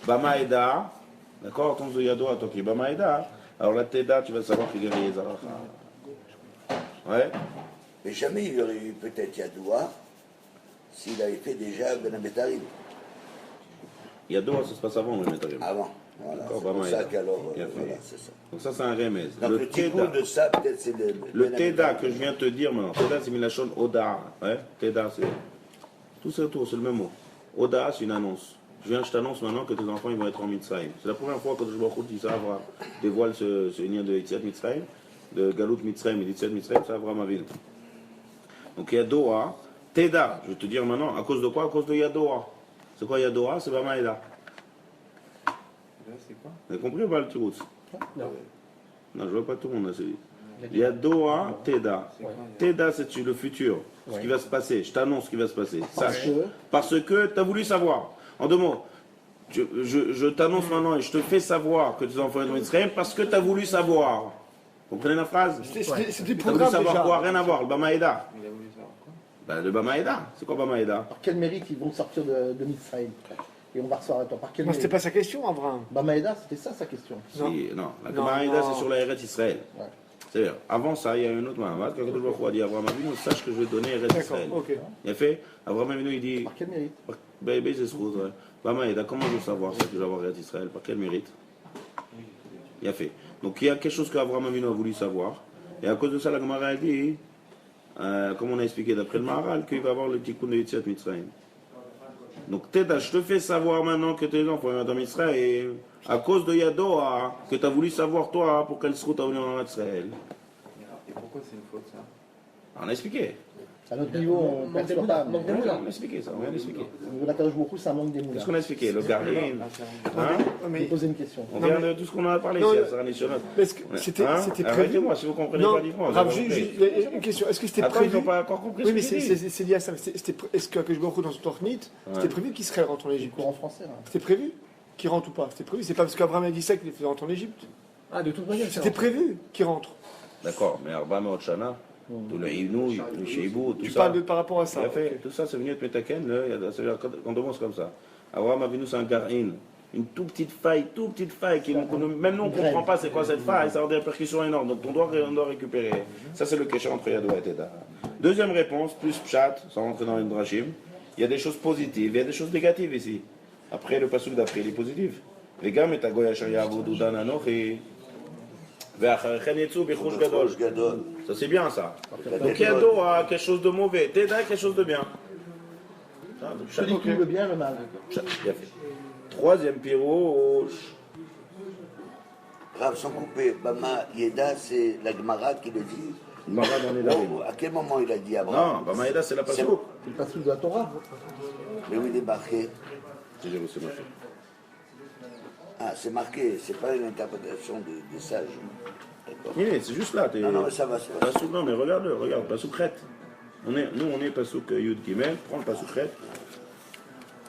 Bama Eda, d'accord, ton Yadoa à toi qui est Bama Eda, alors la Teda, tu vas savoir qu'il guérit les Arachas. Ouais.
Mais jamais il y aurait eu peut-être Yadoua s'il avait fait déjà Ben Abetarim.
Yadoua, ça se passe avant le Metarim.
Avant. Voilà.
D'accord,
C'est pour ça qu'alors.
Voilà,
c'est ça.
donc ça c'est un remède.
Donc le tikkun de ça, peut-être c'est
le Teda que je viens de te dire maintenant. Teda c'est Milachon Oda. Ouais. Teda c'est. Tout c'est autour, c'est le même mot. Oda c'est une annonce. Je t'annonce maintenant que tes enfants ils vont être en Mitzrayim. C'est la première fois que je vois dit ça, dévoile ce lien de Yetziat Mitzrayim, de Galut Mitzrayim et Yetziat Mitzrayim, c'est Avraham Avinu. Donc Yadoa, Teda, je vais te dire maintenant, à cause de quoi? À cause de Yadoa. C'est quoi Yadoa? C'est Bama Eda.
C'est quoi?
Vous avez compris ou pas le Tirouz?
Non.
Non, je vois pas tout le monde là, c'est Yadoa, Teda. Teda, c'est le futur, ce qui va se passer. Je t'annonce ce qui va se passer. Sache. Parce que tu as voulu savoir. En deux mots, je t'annonce maintenant et je te fais savoir que tes enfants sont Israël parce que tu as voulu savoir. Vous comprenez la phrase?
C'était
Tu as voulu savoir quoi? Rien à voir, le Bama Eda.
Il a voulu savoir quoi?
Ben, le Bama Eda, c'est quoi Bama Eda?
Par quel mérite ils vont sortir de Mitzrayim? Et on va recevoir à toi. Par quel
Non, c'était
mérite?
pas sa question, Abraham.
Bamaïda, c'était ça sa question.
Si, non, la Bama Eda c'est sur la Eretz Israël.
Ouais.
C'est-à-dire, avant ça, il y a un autre Mahamad, quand Kadosh Baruch Hu a dit à Avraham Avinu, sache que je vais donner Eretz
D'accord,
Israël.
ok.
Il a fait, Avraham Avinu il dit,
Par quel mérite?
Bébé, c'est ce que Bama Eda, comment je veux savoir ça que je vais avoir Eretz Israël? Par quel mérite? Il a fait. Donc il y a quelque chose qu'Avraham Avinu a voulu savoir. Et à cause de ça, la Gemara a dit, comme on a expliqué d'après le Maharal, qu'il va avoir le tikkun de Yetziat Mitzrayim. Donc Teda, je te fais savoir maintenant que tes enfants vont dans Israël, à cause de Yadoa, que tu as voulu savoir toi, pour quelle route tu as venu en Israël.
Et pourquoi c'est une faute ça?
On a expliqué.
À notre niveau, on ne perçoit pas.
Manque des moulins.
On a expliqué ça, on vient d'expliquer.
Au niveau de la Kadosh Baruch Hu, ça manque des moulins.
Qu'est-ce qu'on a expliqué? Le Garin. Hein?
Je vais poser une question.
On vient de tout ce qu'on a parlé
Non,
ici à Sarah Nishonot.
Est-ce que c'était prévu?
Arrêtez-moi si vous comprenez
Non,
pas différent.
Rav, une question. Est-ce que c'était
Après, ils
prévu?
n'ont pas encore compris
Oui,
ce
mais
que j'ai dit.
c'est lié à ça. Est-ce que je me retrouve dans son Tornit, c'était prévu qu'Israël rentre en Égypte?
Cours en français, là.
C'était prévu qu'il rentre ou pas? C'était prévu. C'est pas parce qu'Abraham a dit ça qu'il les faisait rentrer en Égypte.
Ah, de toute manière,
C'était prévu qu'il rentre.
D'accord, mais Arba Meotchana, tout le Hivnou, le Sheibou, tout
Tu
ça.
parles par rapport à ça.
Il a fait, tout ça, c'est venu de Metaken, on commence comme ça. Abraham Avinu, c'est un Garin. Une toute petite faille qui même nous on ne comprend pas c'est quoi cette faille, ça a des répercussions énormes, donc on doit récupérer. Ça c'est le kécher entre Yadoua et Teda. Deuxième réponse, plus Pshat, sans rentrer dans une drachim, il y a des choses positives, il y a des choses négatives ici. Après le passouk d'après, il est positif. Les gars, mais Tagoy Asher Yavodu Dan Anochi, Ve'acharchen Yetzu Bichush Gadol. Ça c'est bien ça. Donc Yado a quelque chose de mauvais, Teda a quelque chose de bien.
Je dis tout le bien, le mal.
Bien fait. Troisième pirouche.
Rav, sans couper, Bama Yeda, c'est la Gemara qui le dit.
Mara dans les larmes.
Oh, à quel moment il a dit Abraham?
Non, Bama Yeda c'est la passouk.
C'est le passouk de la Torah.
Mais où il est marqué?
Si j'ai reçu ma fille.
Ah, c'est marqué, c'est pas une interprétation des sages. D'accord.
Oui, c'est juste là.
Non, non, mais ça va, ça va.
Passouk, non, mais regarde-le, regarde, Passouk Chet. Nous, on est Passouk Yud Gimel, prends le Passouk Chet.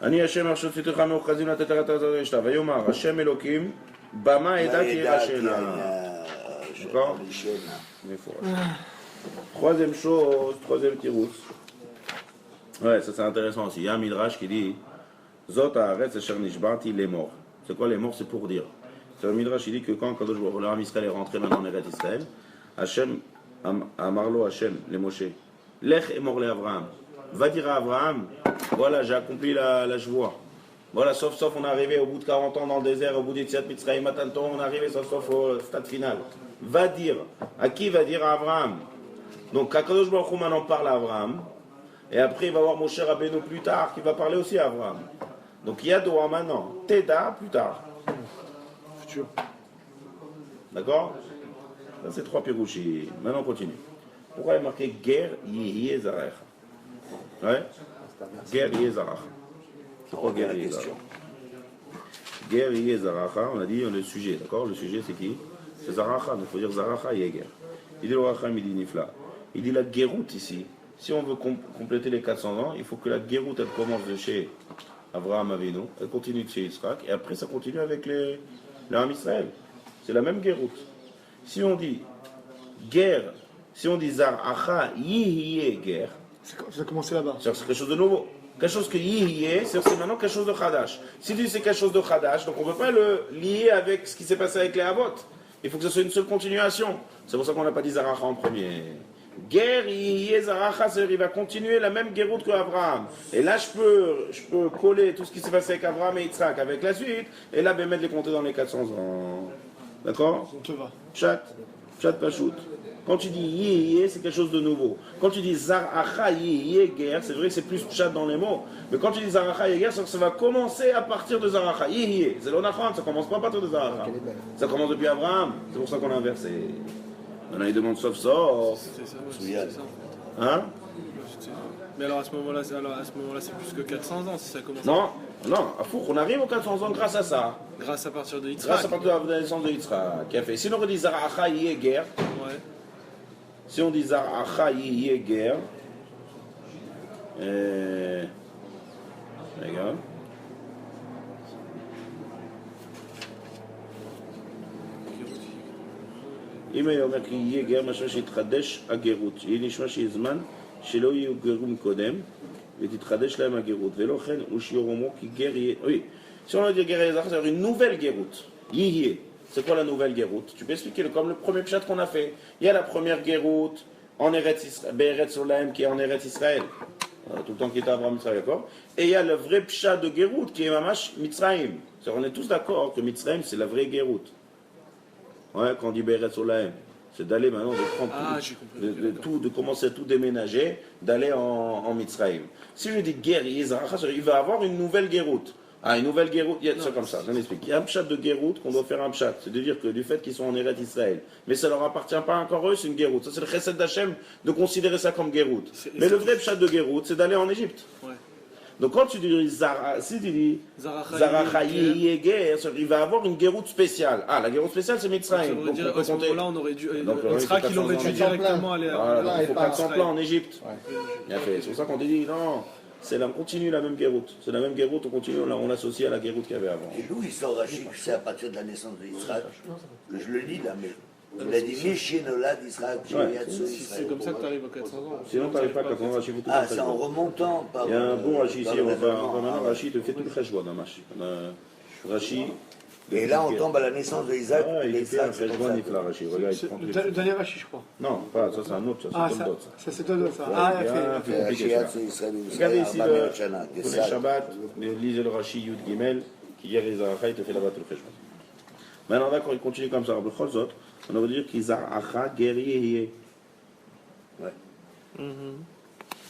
Ani Hashem Arshot Sittecha Meochazim La Teteret Azar Yeshta, Vayomar, Hashem Elokim, Bama Eda Ki Rachena. D'accord? Troisième chose, troisième tirous. Ouais, ça c'est intéressant aussi. Il y a un Midrash qui dit Zot Haaretz Asher Nishbarti, les morts. C'est quoi les morts? C'est pour dire. C'est un Midrash qui dit que quand Kadosh Baruch Hu, l'Am Israël est rentré maintenant en Eretz Israël, Hashem, Amarlo Hashem, les Moshe, Lech et mort les Abraham. Va dire à Abraham, voilà, j'ai accompli la joie. Voilà, sauf, on est arrivé au bout de 40 ans dans le désert, au bout des Tziat Mitzrayim, Matanton, on est arrivé sauf au stade final. Va dire. À qui va dire? À Abraham. Donc, Kadosh Baruch Hu maintenant parle à Abraham, et après il va voir Moshe Rabbeinu plus tard, qui va parler aussi à Abraham. Donc, Yadoua maintenant, Teda plus tard.
Futur.
D'accord? Ça, c'est trois pirouchis. Maintenant, on continue. Pourquoi il est marqué Ger Yehye Zarech? Ouais? Ger Yehye Zarech. C'est quoi Ger Yehye Zarech? Ger Yehye Zarech, on a dit le sujet, d'accord? Le sujet, c'est qui? C'est Zarech, donc il faut dire Zarech Yeger. Il dit le Racham, il dit Nifla. Il dit la Géroute ici. Si on veut compléter les 400 ans, il faut que la Géroute, elle commence de chez Abraham Avinu, elle continue de chez Yitzhak, et après ça continue avec les Ham Israël. C'est la même Géroute. Si on dit guerre, si on dit Zaracha Yihiye guerre,
Ça a commencé là-bas.
c'est quelque chose de nouveau. Quelque chose que Yihiye, c'est maintenant quelque chose de Khadash. Si tu dis c'est quelque chose de Khadash, donc on ne peut pas le lier avec ce qui s'est passé avec les Havot. Il faut que ce soit une seule continuation. C'est pour ça qu'on n'a pas dit Zaracha en premier. Guerre, Zaracha, c'est-à-dire il va continuer la même guéroute que Abraham. Et là, je peux coller tout ce qui s'est passé avec Abraham et Yitzhak avec la suite, et là, ben, mettre les compter dans les 400 ans. D'accord?
On te va.
Chat Pachout. Quand tu dis Yé, c'est quelque chose de nouveau. Quand tu dis Zaracha, Yé, guerre, c'est vrai que c'est plus chat dans les mots. Mais quand tu dis Zaracha, Yé, guerre, ça va commencer à partir de Zaracha. Yé, c'est l'onachon, ça commence pas à partir de Zaracha. Ça commence depuis Abraham. C'est pour ça qu'on a inversé. Maintenant, il demande sauf.
C'est ça, ouais,
Souillade.
c'est ça.
Hein?
Mais alors à ce moment-là, c'est plus que 400 ans si ça commence.
Non, à Four, on arrive aux 400 ans grâce à ça.
Grâce à partir de Yitzhak.
Grâce à partir de la naissance de Yitzhak, qui a fait. Sinon, on dit Zaracha, Yé, guerre.
Ouais.
Si on dit Zaracha, Yé, guerre. Regarde. אם היה אומר כי יהיה גר משהו שיתחדש הגרות, יהיה נשמע שיהיה זמן שלא יהיו גרים קודם ותתחדש להם הגרות, ולא כן הוא שיעור הומו כי גר יהיה... Oui, si on a dit guerre ça veut dire une nouvelle guéroute. Yihye, c'est quoi la nouvelle guéroute? Tu peux expliquer comme le premier pshat qu'on a fait. Il y a la première guéroute en Eretz Olam qui est en Eretz Israël, tout le temps qui est à Abraham Mitzrayim, d'accord? Et il y a le vrai pshat de guéroute qui est Mamash Mitzrayim. On est tous d'accord que Mitzrayim c'est la vraie guéroute. Ouais, quand on dit Beretz Olam, c'est d'aller maintenant de prendre de commencer à tout déménager, d'aller en Mitzrayim. Si je dis guerre, il va avoir une nouvelle guéroute. Ah, une nouvelle guéroute, c'est comme ça, je l'explique. Il y a un pshat de guéroute qu'on doit faire un pshat. C'est-à-dire que du fait qu'ils sont en Eretz Israël, mais ça leur appartient pas encore eux, c'est une guéroute. Ça, c'est le chesed d'Hachem de considérer ça comme guéroute. Mais le vrai pshat de guéroute, c'est d'aller en Égypte.
Ouais.
Donc quand tu dis si tu dis Zarachaï Yeger, il va avoir une guéroute spéciale. Ah, la guéroute spéciale, c'est Mitzrayim.
Ça veut
Donc
dire,
on peut
à ce
compter.
moment-là, on aurait dû.
Donc,
Yitzhak, il aurait dû
400
directement aller à.
Voilà, il faut 400
Israël.
plans en Égypte. Bien fait. C'est pour ça qu'on te dit non. On continue la même guéroute. C'est la même guéroute, on continue, on l'associe à la guéroute qu'il y avait avant.
Et d'où il sort Rachid, c'est à partir de la naissance de Israël, que je le lis là, mais il a dit Mishinolad Israël,
C'est comme ça que tu arrives à 400 ans.
Sinon, tu n'arrives pas à 400 ans, Rachid.
Ah, c'est en remontant par.
Il y a un bon Rachid ici,
dans le
on va
raisonnement.
maintenant, Rachid te fait tout le cheshbon dans Mash. Rachid.
Et là, on tombe à la naissance de Isaac.
Ah, il fait un
c'est pour
cheshbon,
ça
il fait la Rachid. Regarde, il prend tous les.
Le dernier Rachid, je crois.
Non, pas ça, c'est un autre, ça,
Ah,
c'est
ça,
comme d'autres.
ça c'est toi, ça.
Ouais,
Ah,
bien,
il
plus
fait.
compliqué,
Rachid,
celui-là.
Israël,
Regardez ici
Arba,
le
Meochana,
pour les
Gesal.
Shabbat, lisez le Rachid Yud Gimel, qui hier les Zaracha, il te fait là-bas tout le cheshbon. Maintenant, d'accord, il continue comme ça. On va dire qu'ils Zaracha guerrier.
Ouais.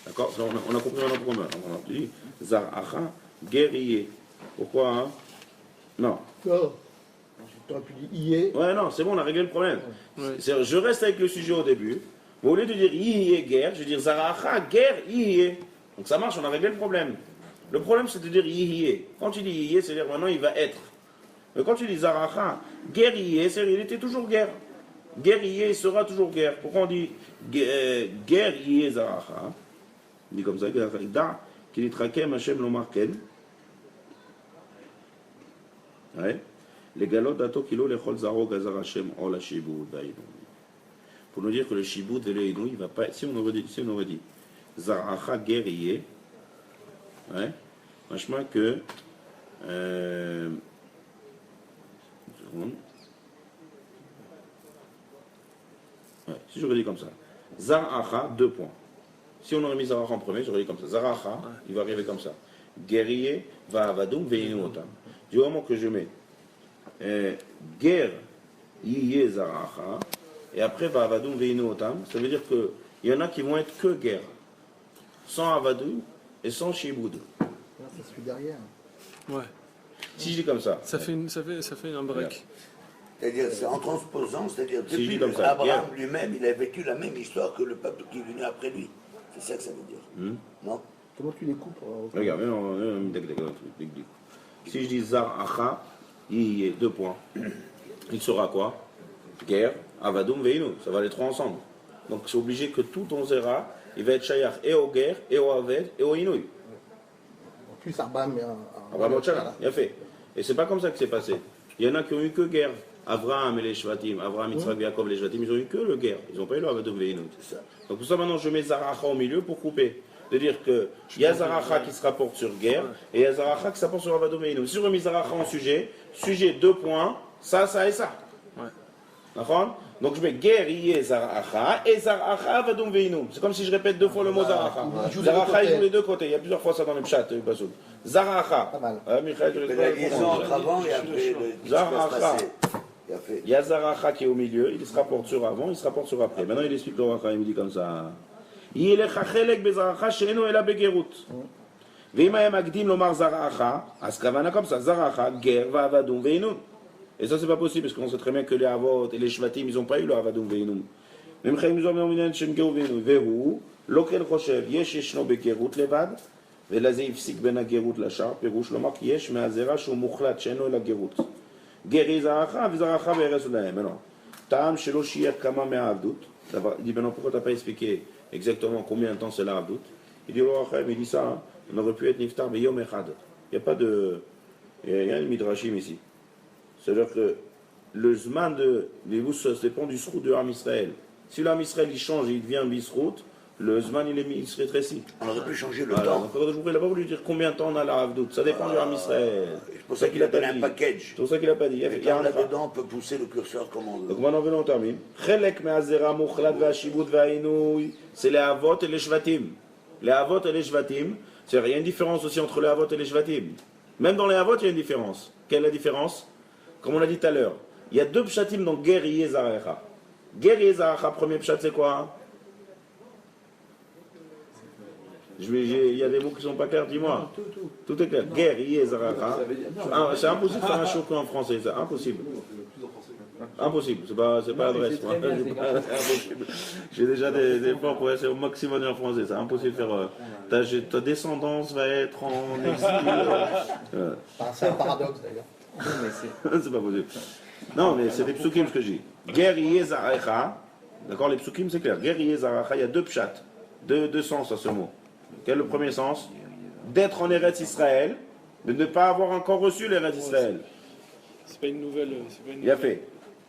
D'accord, on a compris maintenant pourquoi. On a dit Zaracha guerrier. Pourquoi hein? Non.
Non. Tu aurais pu dire Ié.
Ouais, non, c'est bon, on a réglé le problème. Je reste avec le sujet au début. Mais au lieu de dire Ié guerre, je vais dire Zaracha guerre Ié. Donc ça marche, on a réglé le problème. Le problème, c'est de dire Ié. Quand tu dis Ié, c'est-à-dire maintenant il va être. Mais quand tu dis Zaracha guerrier, c'est-à-dire il était toujours guerre. Guerrier, il sera toujours guerre. Pourquoi on dit guerrier Zaracha? On dit comme ça, Da, qu'il est traqué, Hachem Lomarken. Ouais. Les galotes d'ato kilo les chol zaro gazar Hachem o la shibud d'aïnou. Pour nous dire que le shibud et le inou, il va pas. Si on aurait dit Zaracha guerrier, ouais, franchement que. Ouais, si j'aurais dit comme ça, Zaracha, 2 points. Si on aurait mis Zaracha en premier, j'aurais dit comme ça. Zaracha, il va arriver comme ça. Guerrier, va avadoum, veinu otam. Du moment que je mets guerre, yé Zaracha, et après va avadoum, veinu otam, ça veut dire qu'il y en a qui vont être que guerre, sans avadoum et sans shiboud.
Ça suit derrière.
Ouais.
Si je dis comme ça,
Ça fait un break.
C'est-à-dire, c'est en transposant, c'est-à-dire
Si je
depuis
dis comme ça,
Abraham
guerre.
lui-même, il a vécu la même histoire que le peuple qui est venu après lui. C'est ça que ça veut dire. Non?
Comment tu les coupes
regarde, si je dis Zaracha, il y a 2 points. Il sera quoi? Guerre, avadoum, veinu. Ça va les 3 ensemble. Donc c'est obligé que tout ton zera, il va être shayach et au guerre, et au aved, et au inouï.
En plus, Arbam.
Abraham Otchala, il a fait. Et c'est pas comme ça que c'est passé. Il y en a qui ont eu que guerre. Abraham et les Shvatim, Abraham, Yitzhak, Yaakov, les Shvatim, ils ont eu que le guerre. Ils n'ont pas eu le avadoum, veinu. Donc pour ça maintenant je mets Zaracha au milieu pour couper. C'est-à-dire qu'il y a Zaracha qui se rapporte sur guerre et il y a Zaracha qui se rapporte sur avadoum veinu. Si je remets Zaracha en sujet 2 points, ça et ça.
Ouais.
D'accord? Donc je mets guerre, yé, Zaracha et Zaracha, avadoum veinu. C'est comme si je répète 2 fois le mot Zaracha. Zaracha, il joue les 2 côtés. Il y a plusieurs fois ça dans le chat, Basoud. Zaracha.
Pas mal.
Michael, je
Mais la liaison entre avant et après, qu'est-ce qui va se passer?
il y a Zaracha qui est au milieu, il se rapporte sur avant, il se rapporte sur après. Maintenant il explique le Racha, il me dit comme ça. Il est chachelek bezaracha she'enu ela begerut. Ve'im hayam akdim lomar zaracha, as kavana comme ça, zaracha, ger va'avadoum ve'inun. Et ça c'est pas possible parce qu'on sait très bien que les avot et les shvatim ils n'ont pas eu le avadoum ve'inun. Même chayim nous ont mis shen geru ve'inun. Ve'hu lokel choshev yesh yeshno begerut levad. ולזה הפסיק בין הגרות לשאר, פירוש לומר כי יש מהזרע שהוא מוחלט שאינו אלא גרות. גרי זרעך וזרעך בארץ להם. Non. טעם שלא שיהיה כמה מהעבדות. Il dit, ben non, pourquoi tu n'as pas expliqué exactement combien de temps c'est la Abdout? Il dit, il dit ça, on aurait pu être Niftar, mais Yom Echad. Il n'y a pas de. Il y a un Midrashim ici. C'est-à-dire que le Zman de l'Ibus, ça dépend du Srout de Ham Israël. Si l'Ham Israël il change et il devient Bisrout, le Zman il se rétrécit.
On aurait pu changer le
Voilà,
temps.
donc je voudrais d'abord lui dire combien de temps on a la Abdout. Ça dépend du Ham Israël.
C'est pour ça qu'il a donné un package.
C'est pour ça qu'il n'a pas dit.
Et quand là-dedans, on peut pousser le curseur comme on veut.
Donc maintenant, on termine. Chelek me'azera muchlat ve'ashibut ve'ainouy. C'est les avot et les shvatim. Les avot et les shvatim, il y a une différence aussi entre les avot et les shvatim. Même dans les avot, il y a une différence. Quelle est la différence? Comme on a dit tout à l'heure, il y a 2 pshatim dans Ger Yeh Zaracha. Ger Yeh Zaracha, premier pshat, c'est quoi? Il y a des mots qui ne sont pas clairs, dis-moi. Tout est clair. Guerre, Yezaracha. C'est impossible de faire un choc en français, c'est impossible. Impossible, c'est pas l'adresse. Impossible. J'ai déjà des efforts pour essayer au maximum en français, c'est impossible de faire. Ta descendance va être en exil.
C'est un paradoxe d'ailleurs.
C'est pas possible. Non, mais c'est des psukim ce que je dis. Ger Yezarecha, d'accord, les psukim c'est clair. Ger Yezarecha, il y a deux pshat, deux sens à ce mot. Quel est le premier sens? D'être en Eretz Israël, de ne pas avoir encore reçu l'Eretz Israël.
C'est pas une nouvelle.
Il a fait.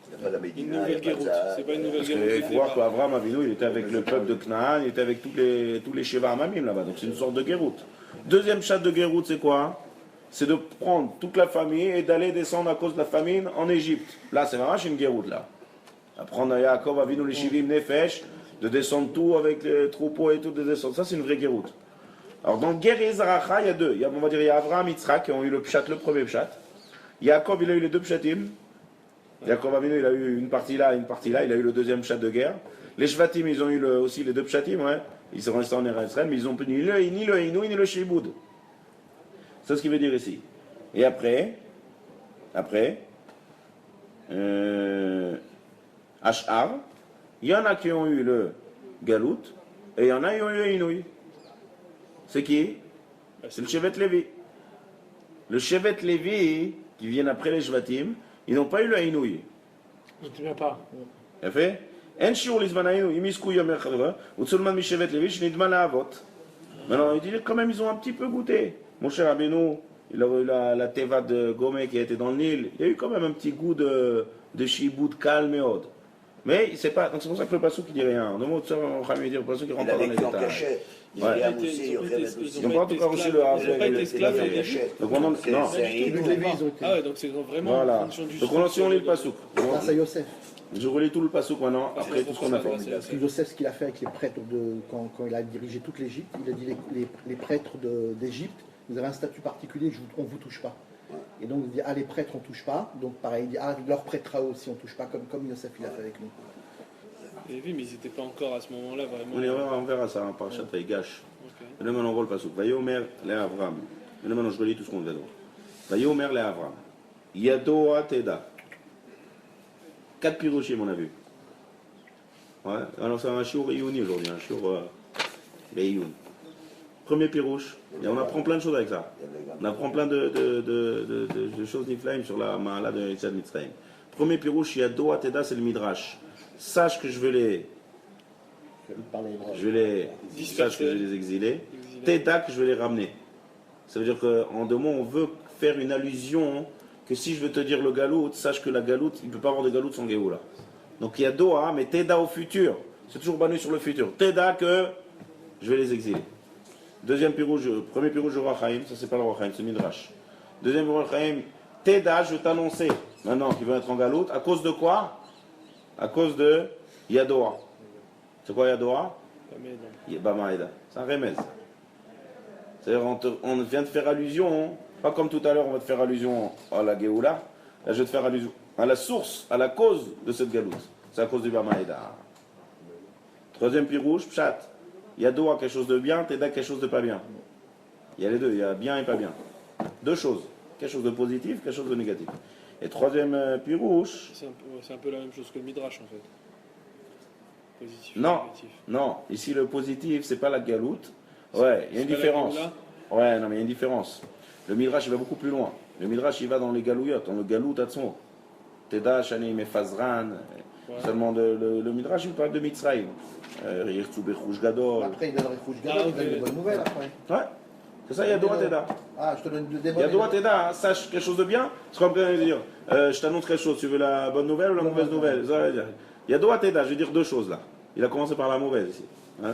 C'est pas la
Une
Médina,
nouvelle
il y a pas de
guéroute.
ça.
C'est pas une nouvelle
Parce
guéroute.
qu'il faut voir qu'Abraham Avinu, il était avec le peuple de Canaan, il était avec tous les Sheva Amamim là-bas. Donc c'est une sorte de guéroute. Deuxième chat de guéroute, c'est quoi? C'est de prendre toute la famille et d'aller descendre à cause de la famine en Égypte. Là, c'est vraiment une guéroute là. À prendre Yaakov Avinu les Shivim Nefesh, de descendre tout avec les troupeaux et tout, de descendre. Ça, c'est une vraie guéroute. Alors dans Ger Yezaracha, il y a deux. On va dire il y a Abraham et Yitzhak qui ont eu le pshat, le premier pshat. Yaakov, il a eu les deux pshatim. Yaakov Avinu, il a eu une partie là, il a eu le deuxième pshat de guerre. Les Shvatim, ils ont eu aussi les deux pshatim, ouais. Ils sont restés en Eretz Israël, mais ils n'ont ni le Inouï, ni le Shiboud. C'est ce qu'il veut dire ici. Et après, Ash'ar, il y en a qui ont eu le Galout, et il y en a qui ont eu le Inouï. C'est qui? C'est le Shevet Lévi. Le Shevet Lévi, qui viennent après les Shvatim, ils n'ont pas eu le Inouï.
Je ne te viens pas.
Il a fait En shiur lizman Inouï, imiskou yomer chadra, ou tzulman mi Shevet Lévi, shnidman lahavot. Maintenant, il dit quand même, ils ont un petit peu goûté. Mon cher Rabbeinu, il a eu la teva de Gomé qui était dans le Nil, il y a eu quand même un petit goût de chibout calme et autre. Mais c'est pas, donc c'est pour ça que le Passou qui dit rien. De mots de ça, on va dire le Passou qui rentre
Il
pas dans
a
les
vécu en
détails.
cachette. Il
Ouais.
a aussi,
Ils n'ont pas encore reçu le
Ils n'ont pas été esclaves en Égypte.
Donc on en, non.
C'est
Les
un
Lévis, ils ont été.
Ah ouais, donc c'est vraiment
Voilà.
en fonction du
Donc on en lit le Passou.
Grâce à Yosef.
Je relis tout le Passou maintenant,
Ah,
après
c'est
tout ce qu'on a fait.
Parce que Yosef, ce qu'il a fait avec les prêtres, quand il a dirigé toute l'Égypte, il a dit les prêtres d'Égypte, vous avez un statut particulier, on ne vous touche pas. Et donc il dit, les prêtres, on ne touche pas. Donc pareil, il dit, leurs prêtres aussi, on ne touche pas, comme Yosef, il a fait avec nous.
Et oui, mais ils n'étaient pas encore à ce moment-là vraiment.
On verra ça, par Chata et Gash.
Ok.
Et là maintenant on voit le Passou. Vayomer le Avram. Et là maintenant je relis tout ce qu'on vient de voir. Vayomer le Avram. Yadoa Teda. 4 pirochim on a vu. Ouais, alors c'est un shiur Iyuni aujourd'hui, un shiur Iyun. Premier pirouche, et on apprend plein de choses avec ça. On apprend plein de choses niflaim sur la Mahala de Yitzhak Mitzrayim. Premier pirouche, Yadoa Teda, c'est le Midrash. Sache que je vais les sache que je vais les exiler. Teda, que je vais les ramener. Ça veut dire qu'en deux mots, on veut faire une allusion que si je veux te dire le galout, sache que la galoute, il ne peut pas avoir de galoute sans Géoula. Donc il y a Doha, mais Teda au futur. C'est toujours banni sur le futur. Teda que je vais les exiler. Deuxième pirouge, premier pirouge du Roi Chaim, ça c'est pas le Roi Chaim, c'est Midrash. Deuxième Roi Chaim, Teda, je vais t'annoncer maintenant qu'il va être en galoute. À cause de quoi? À cause de Yadoa. C'est quoi Yadoa? Bamaïda. C'est un remez. C'est-à-dire on vient de faire allusion, pas comme tout à l'heure on va te faire allusion à la Géoula, là je vais te faire allusion à la source, à la cause de cette galoute. C'est à cause du Bamaïda. Troisième pirouge, Pshat. Yadoa quelque chose de bien, Teda quelque chose de pas bien. Il y a les deux, il y a bien et pas bien. Deux choses. Quelque chose de positif, quelque chose de négatif. Et troisième pirouche.
C'est un peu la même chose que le Midrash en fait. Positif.
Non,
négatif.
non. Ici le positif, c'est pas la galoute. Ouais, il y a une différence. Ouais, non, mais il y a une différence. Le Midrash, il va beaucoup plus loin. Le Midrash, il va dans les galouillottes, dans le galout atzmo. Teda, Shani, Mefazran. Seulement le Midrash, il parle de Mitzrayim. Yirtzu Bechouj Gadol.
Après, il donne Rouge Gadol, il donne de bonnes nouvelles après.
Ouais, c'est ça, il y a Doha Teda.
Ah, je te donne des
Il y a Doha Teda, sache quelque chose de bien. C'est comme quand dire, je t'annonce quelque chose, tu veux la bonne nouvelle ou la mauvaise nouvelle? Ça veut dire. Il y a Doha Teda, je vais dire deux choses là. Il a commencé par la mauvaise ici. Ouais.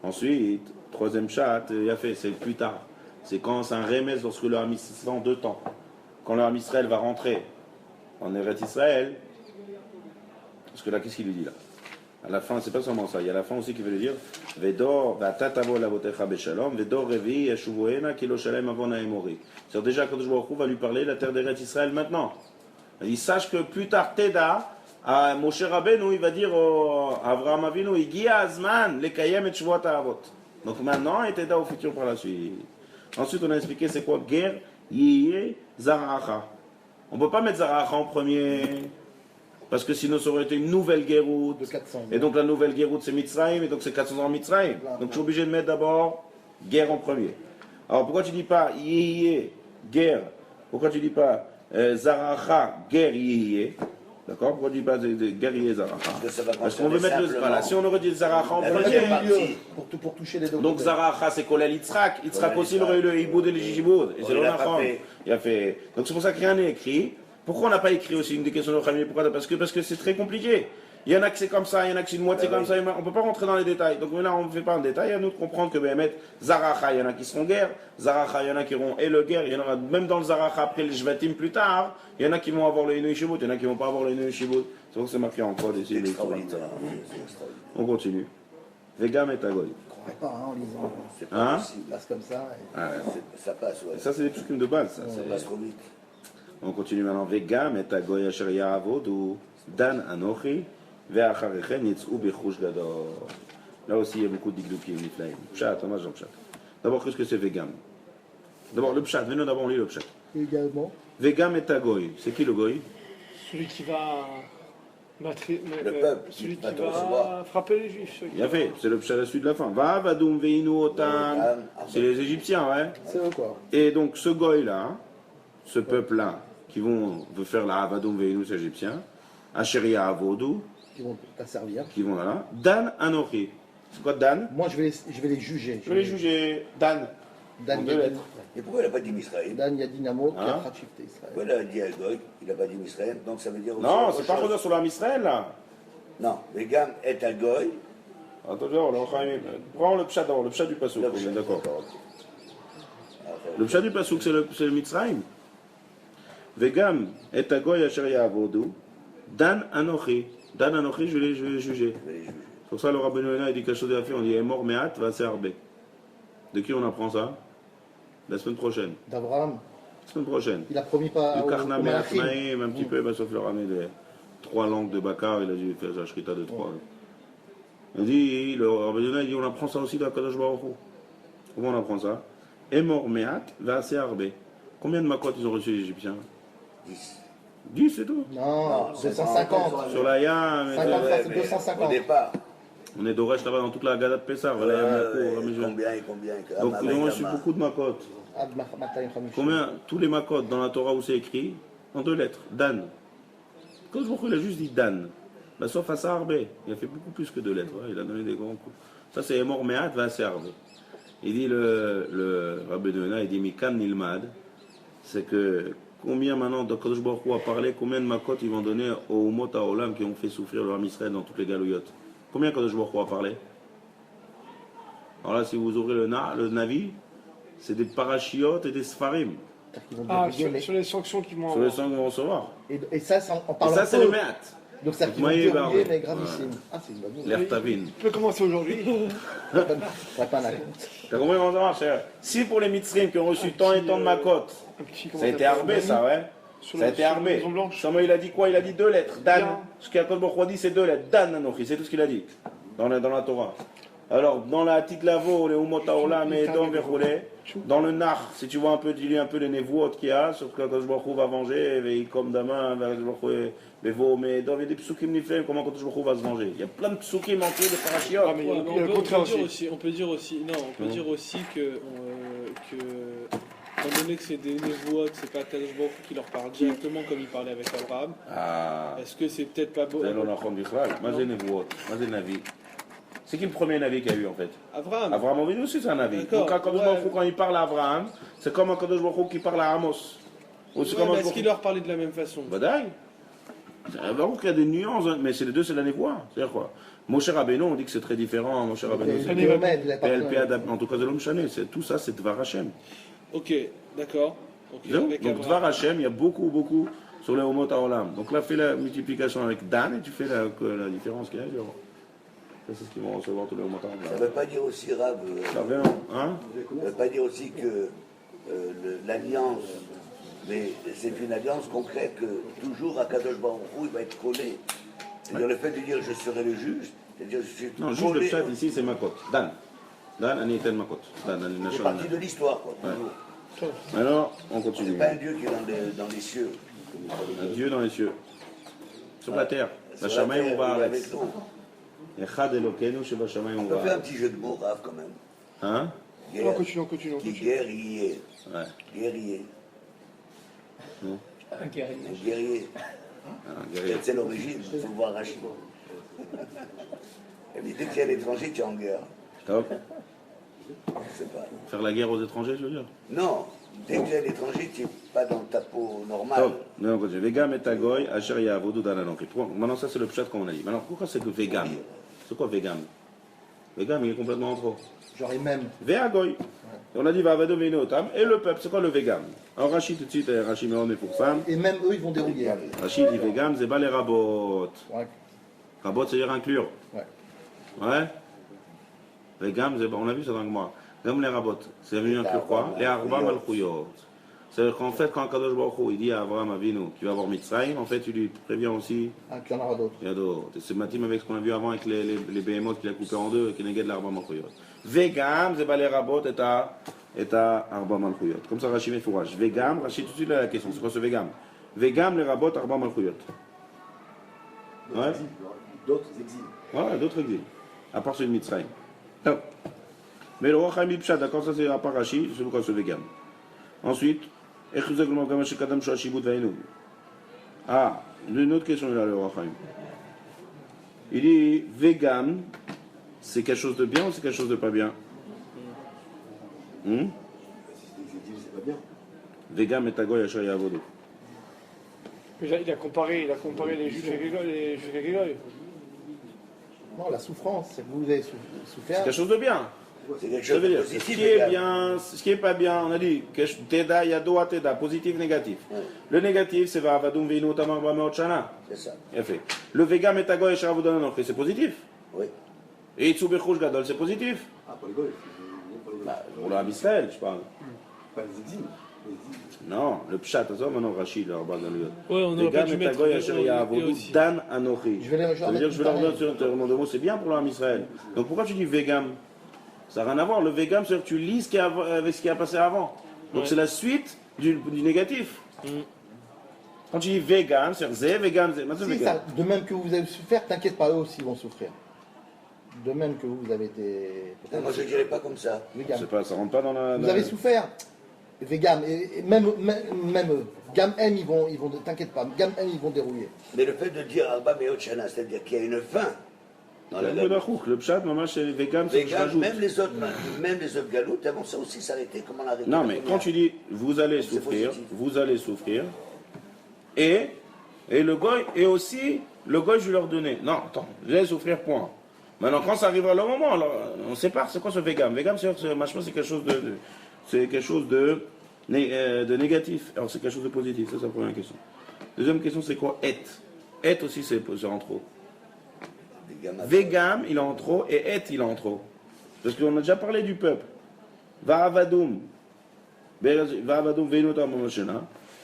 Ensuite, troisième chat, il a fait, c'est plus tard. C'est quand c'est un remez lorsque le Ham Israël, c'est en deux temps. Quand le Ham Israël va rentrer en Eretz Israël, parce que là, qu'est-ce qu'il lui dit là? À la fin, c'est pas seulement ça. Il y a la fin aussi qui veut lui dire Vedor, Vatatavo lavotecha beshalom, Vedor revi yeshuvoena kilo shalem avon haemori. C'est-à-dire déjà, quand je va lui parler la terre d'Eretz Israël maintenant. Il sache que plus tard, Teda, à Moshe Rabbeinu, il va dire à Avraham Avinu, Igia Azman, lekayem et Shvuot Avot. Donc maintenant, et Teda au futur par la suite. Ensuite, on a expliqué c'est quoi guerre, Yé, Zaracha. On ne peut pas mettre Zaracha en premier, parce que sinon ça aurait été une nouvelle guerroute.
De 400.
Et donc la nouvelle guerroute c'est Mitzrayim, et donc c'est 400 ans Mitzrayim. Donc je suis obligé de mettre d'abord guerre en premier. Alors pourquoi tu dis pas Yé, guerre? Pourquoi tu dis pas Zaracha, guerre, Yé? D'accord? Pourquoi tu dis pas guerre, Yé, Zaracha? Parce qu'on veut mettre le. Voilà, si on aurait dit Zaracha en
La
premier.
deuxième partie.
Pour toucher les deux.
Donc
côtés.
Zaracha c'est Kolel Yitzhak. Yitzhak
Kolel
aussi il aurait eu le Iboud et le Jijiboud. Et c'est
Il
le
l'a pas
Nachon.
fait.
Il a fait. Donc c'est pour ça que rien n'est écrit. Pourquoi on n'a pas écrit aussi une des questions de Khamil? Pourquoi? Parce que c'est très compliqué. Il y en a que c'est comme ça, il y en a que c'est une moitié comme ça. On ne peut pas rentrer dans les détails. Donc là on ne fait pas en détail. À nous de comprendre que Zaracha, il y en a qui seront guerre. Zaracha, il y en a qui auront et le guerre. Il y en aura même dans le Zaracha après les Shvatim plus tard. Il y en a qui vont avoir le Inu Shibut, il y en a qui ne vont pas avoir le Inu Shibut. C'est pour que c'est marqué en code ici.
C'est extraordinaire. C'est extraordinaire.
On continue. Vegam et Tagoy.
Je ne crois pas en lisant.
C'est
Hein
pas possible.
Passe comme ça. Et...
Ah ouais.
Ça passe, ouais.
Et ça c'est des psukim de base. Ça.
Ça passe trop vite.
On continue maintenant. Vegam et Tagoy asher ya'avodu dan anochi ve'acharechem yitz'u bechush gadol. Là aussi il y a beaucoup de digloukim niflaim. Pshat, on va Jean Pshat. D'abord qu'est-ce que c'est Vegam? D'abord le Pshat. Venons d'abord on lit le Pshat.
Également.
Vegam et Tagoy. C'est qui le goy?
Celui qui va.
Le peuple qui
Celui qui
va te
va
recevoir.
frapper les juifs. celui qui
Il a
va-
fait. C'est le Pshat à la suite de la fin. Va vadum veinu otam. C'est les Égyptiens, ouais.
C'est eux quoi.
Et donc ce goy-là, ce peuple-là, qui veut faire la Avadum Veinu, ces Égyptiens, Asheria Avodu,
Qui vont t'asservir.
qui vont là, Dan Anochi. C'est quoi Dan?
Moi je vais les juger.
Je vais les juger. Dan.
Dan
En deux
Yadin.
lettres.
Et pourquoi il n'a pas dit Misraël?
Dan Yadinamo qui
Hein
a rachifté Israël.
Pourquoi il a dit Agog? Il n'a pas dit Misraël, donc ça veut dire aussi
Non,
autre
c'est pas
chose.
Chodesh sur l'âme Israël, là.
Non, Vegam est Agoy.
Attends, prends le pshat d'abord, le pshat du Passouk, on est d'accord. Le pshat du Passouk, c'est le Mitzrayim. Vegam et Agoy Asheria Avodu, Dan Anochi. Dan Anochi, je vais les juger. C'est pour ça le Rabbeinu Yonah, il dit quelque chose à faire, on dit Emor Meat va Arbe. De qui on apprend ça? La semaine prochaine.
D'Abraham.
La semaine prochaine.
Il a promis pas
Le
au
Karna
Malachim.
Me'achnaïm, un petit peu, sauf le ramener des 3 langues de Bakar, il a dû faire sa shrita de 3. Il dit, le Rabbeinu Yonah, il dit, on apprend ça aussi dans Kadosh Baruch Hu. Comment on apprend ça? Emor Meat va Arbe. Combien de makot ils ont reçu les Égyptiens?
10.
10, c'est tout.
Non,
c'est
250.
Sur la Yam,
50.
Ouais,
c'est
mais
250.
Au départ.
on est d'Oresh là-bas dans toute la Gada de Pessah. Voilà, Yam Yaakov, Rami Judah.
Combien
Donc ils ont reçu beaucoup de makot.
Ad Matayim Hamishim.
Combien? Tous les makot dans la Torah où c'est écrit, en 2 lettres, Dan. Quand je il a juste dit Dan. Bah, sauf à Saharbe, il a fait beaucoup plus que 2 lettres. Ouais, il a donné des grands coups. Ça c'est Emor Meat va Saharbe. Il dit le Rabbi de Yonah, il dit Mikan Nilmad, c'est que combien maintenant, de Kadosh Baruch Hu a parlé, combien de makot ils vont donner aux Umot HaOlam qui ont fait souffrir le Ham Israël dans toutes les galouillottes? Combien Kadosh Baruch Hu a parlé? Alors là, si vous ouvrez le Navi, c'est des parachiotes et des Sfarim.
Ils vont
Ah,
divulguer
sur les sanctions qu'ils vont
Sur les
avoir.
5 qu'on va recevoir.
Et ça, on
Et
parle
ça, c'est le
peu.
Meat.
Donc ça qui vont
Moyen
dérouiller,
Barbe.
mais gravissime. Ah, c'est une bonne nouvelle.
L'air Tavin.
Tu peux commencer aujourd'hui.
Ça va pas un compte.
T'as compris comment ça marche? Si pour les Mitzrim qui ont reçu tant et tant de makot,
Un petit
ça a été arbé, ça, ouais?
Sur
Ça a
la-
été
sur la
arbé.
Maison Blanche.
Samuel, il a dit quoi? Il a dit 2 lettres. Dan.
Bien.
Ce qu'Akod Baruch Hu a dit, c'est 2 lettres. Dan Anochi, c'est tout ce qu'il a dit dans la Torah. Alors, dans la Titlavo, les Umot HaOlam et Edom Verroulé, dans le Nach, si tu vois un peu, tu lis un peu les Nevuot qu'il y a, sur que Akadosh Baruch Hu va venger, et comme Dama, Akadosh Baruch Hu, Bevo, mais Edom, il y a des psukim niflem, comment Akadosh Baruch Hu va se venger. Il y a plein de psukim entiers, de
Ah,
parachiotes.
mais il y a
Ouais, mais
il y a le contraire
on peut dire aussi que étant donné que c'est des névois, que c'est pas Kadosh Baruch Hu qui leur parle directement comme il parlait avec Abraham,
Ah,
est-ce que c'est peut-être pas beau?
c'est l'Olachon Bichlal. Mazé Nevuot, Mazé Navi. C'est qui le premier Navi qu'il y a eu en fait?
Abraham.
Abraham Avinu aussi c'est un Navi.
D'accord,
Donc Akadosh
ouais.
Baruch Hu, quand il parle à Abraham, c'est comme Akadosh Baruch Hu qui parle à Amos. Ou c'est
Ouais,
comme
mais
Akadosh
est-ce
Baruch
qu'il
Hu.
leur parlait de la même façon?
Badaï. Baruch il y a des nuances, hein, mais c'est les deux, c'est la névoie. C'est-à-dire quoi? Moshe Rabbeinu, on dit que c'est très différent. Moshe Rabbeinu,
Il
c'est
est Diomède, il a pas
PLP adapté. En tout cas, c'est l'homme chané. Tout ça, c'est Dvar Hashem.
Ok, d'accord. Ok,
Donc,
avec Abraham.
Dvar Hashem, il y a beaucoup sur les Homot HaOlam. Donc là, fais la multiplication avec Dan et tu fais la différence qu'il y a. Ça, c'est ce qu'ils vont recevoir tous les Homot
Ça ne
HaOlam.
veut pas dire aussi, Rav,
Ça revient, hein?
ça ne veut pas dire aussi que l'alliance, mais c'est une alliance concrète que toujours à Kadosh Baruch Hu, il va être collé. C'est-à-dire le fait de dire je serai le juge, c'est-à-dire je suis
Non, juste le
collé.
chat ici, c'est Makot. Dan. Dan, ani eten makot. Dan, ani
C'est
nashon.
partie de l'histoire, quoi.
Ouais. Alors, on continue.
C'est pas un Dieu qui est dans les cieux.
Un Dieu dans les cieux. Sur la terre.
Sur la
Bashamayim
terre,
ou
il est avec
baaretz.
nous.
Echad Elokeinu shebashamayim
On
ou
peut faire un
baaretz.
petit jeu de mots, Rav, quand même.
Hein?
On continue.
Qui guerrier.
Ouais.
Guerrier.
Un guerrier.
Un guerrier.
Un guerrier.
Peut-être c'est l'origine, il faut voir Rachid. Et puis dès qu'il y a l'étranger, tu es en guerre.
Top.
Je sais pas.
Faire la guerre aux étrangers, je veux dire.
Non, dès que tu es à l'étranger, tu n'es pas dans ta peau normale.
Top. Non, on continue. Vegam et Agoy, Asher Ya'avodu Dan Anochi. Maintenant, ça, c'est le pshat qu'on a dit. Maintenant, pourquoi c'est que Vegam? C'est quoi Vegam? Vegam, il est complètement en trop.
Genre, et même.
Ve'agoy. On a dit Va'avado Ve'inu Otam. Et le peuple, c'est quoi le Vegam? Alors, Rachid, tout de suite, Rachid Meron est pour femme.
Et même eux, ils vont dérouiller.
Rachid dit Vegam, c'est pas les rabot.
Ouais.
Rabot, c'est-à-dire inclure.
Ouais.
Ouais. Vegam, on a vu ça dans le mois. Comme les rabot, c'est venu inclure quoi? Les arba malchuyot. C'est-à-dire qu'en fait, quand Kadosh Baruch Hu, il dit à Abraham Avinu, tu vas avoir Mitzrayim, en fait, il lui prévient aussi.
Ah, qu'il y en aura d'autres.
Il y a d'autres. C'est matim avec ce qu'on a vu avant avec les behemoths qu'il a coupé en deux et qui négaient de l'arba malchuyot. Vegam, c'est pas les rabot et à arba malchuyot. Comme ça, Rachid met fourrage. Vegam, Rachid tout de suite là la question, c'est quoi ce Vegam? Vegam, les rabot, arba malchuyot. Ouais.
D'autres exils.
Ouais, d'autres exils. À part celui de Mitzrayim. Non. Mais le roi Chaim Pshat, d'accord, ça c'est à part Rachid, c'est pourquoi ce Vegam. Ensuite, ah, une autre question là, le roi Chaim. Il dit Vegam, c'est quelque chose de bien ou c'est quelque chose de pas bien?
C'est pas bien.
Vegam et Agoy Asher Ya'avodu.
Il a comparé les juifs avec les goy.
Non, la souffrance, c'est que vous avez souffert.
C'est quelque chose de bien.
C'est quelque
Ça
chose
veut
de
dire,
positif.
ce qui est
les gars.
bien, ce qui est pas bien, on a dit, Teda, Yado, Teda, positif, négatif.
Ouais.
Le négatif, c'est Va'avadum Ve'inu Otam Arba Meot Shana.
C'est ça.
Il a fait. Le Vegam et Agoy Asher Ya'avodu Anochi, c'est positif.
Oui.
Et Itzu Bechouch Gadol, c'est positif.
Ah, pour les goy. Pour les goy.
Pour l'Am Israël, je parle.
Pas les exils.
Non, le Pshat, ça, maintenant Rachid, le Rabban Galuyot.
Ouais, on aurait pas
Vegam
dû
et
mettre
Agoy
et
Asher Ya'avodu
aussi.
Dan Anochi.
Je vais les
Ça veut dire que je vais leur donner sur un de mots, c'est bien pour l'Am Israël. Donc pourquoi tu dis Vegam? Ça n'a rien à voir. Le Vegam, c'est que tu lis ce qui a, avec ce qui a passé avant. Donc
Ouais.
c'est la suite du négatif.
Mm.
Quand tu dis Vegam, c'est Zé, Vegam, Zé. Maintenant,
Si,
Vegam.
ça, de même que vous avez souffert, t'inquiète pas, eux aussi vont souffrir. De même que vous avez été.
Non, moi, je ne dirais pas comme ça.
Vegam.
C'est pas, ça rentre pas dans la.
Vous avez souffert. Vegam, et même eux. Gam M, ils vont t'inquiète pas, Gam M, ils vont dérouiller.
Mais le fait de dire Arba Meot Shana, c'est-à-dire qu'il y a une fin dans la galoute.
Le Pshat, maman, c'est Vegam, c'est
Les
que je
gars,
rajoute.
même les autres galoutes, avant ça aussi s'arrêter, comment on arrête.
Non, mais quand tu dis vous allez
C'est
souffrir,
positif.
vous allez souffrir, et le goy, et aussi, le goy, je vais leur donner. Non, attends, je vais souffrir, point. Maintenant, quand ça arrivera le moment, alors, on sépare, c'est quoi ce Vegam? Vegam, c'est quelque chose c'est quelque chose de négatif. Alors, c'est quelque chose de positif, ça, c'est la première question. Deuxième question, c'est quoi et? Et aussi, c'est en trop. Vegam, il est en trop, et et, il est en trop. Parce qu'on a déjà parlé du peuple. Va'avadum. Va'avadum ve'inotam moshena.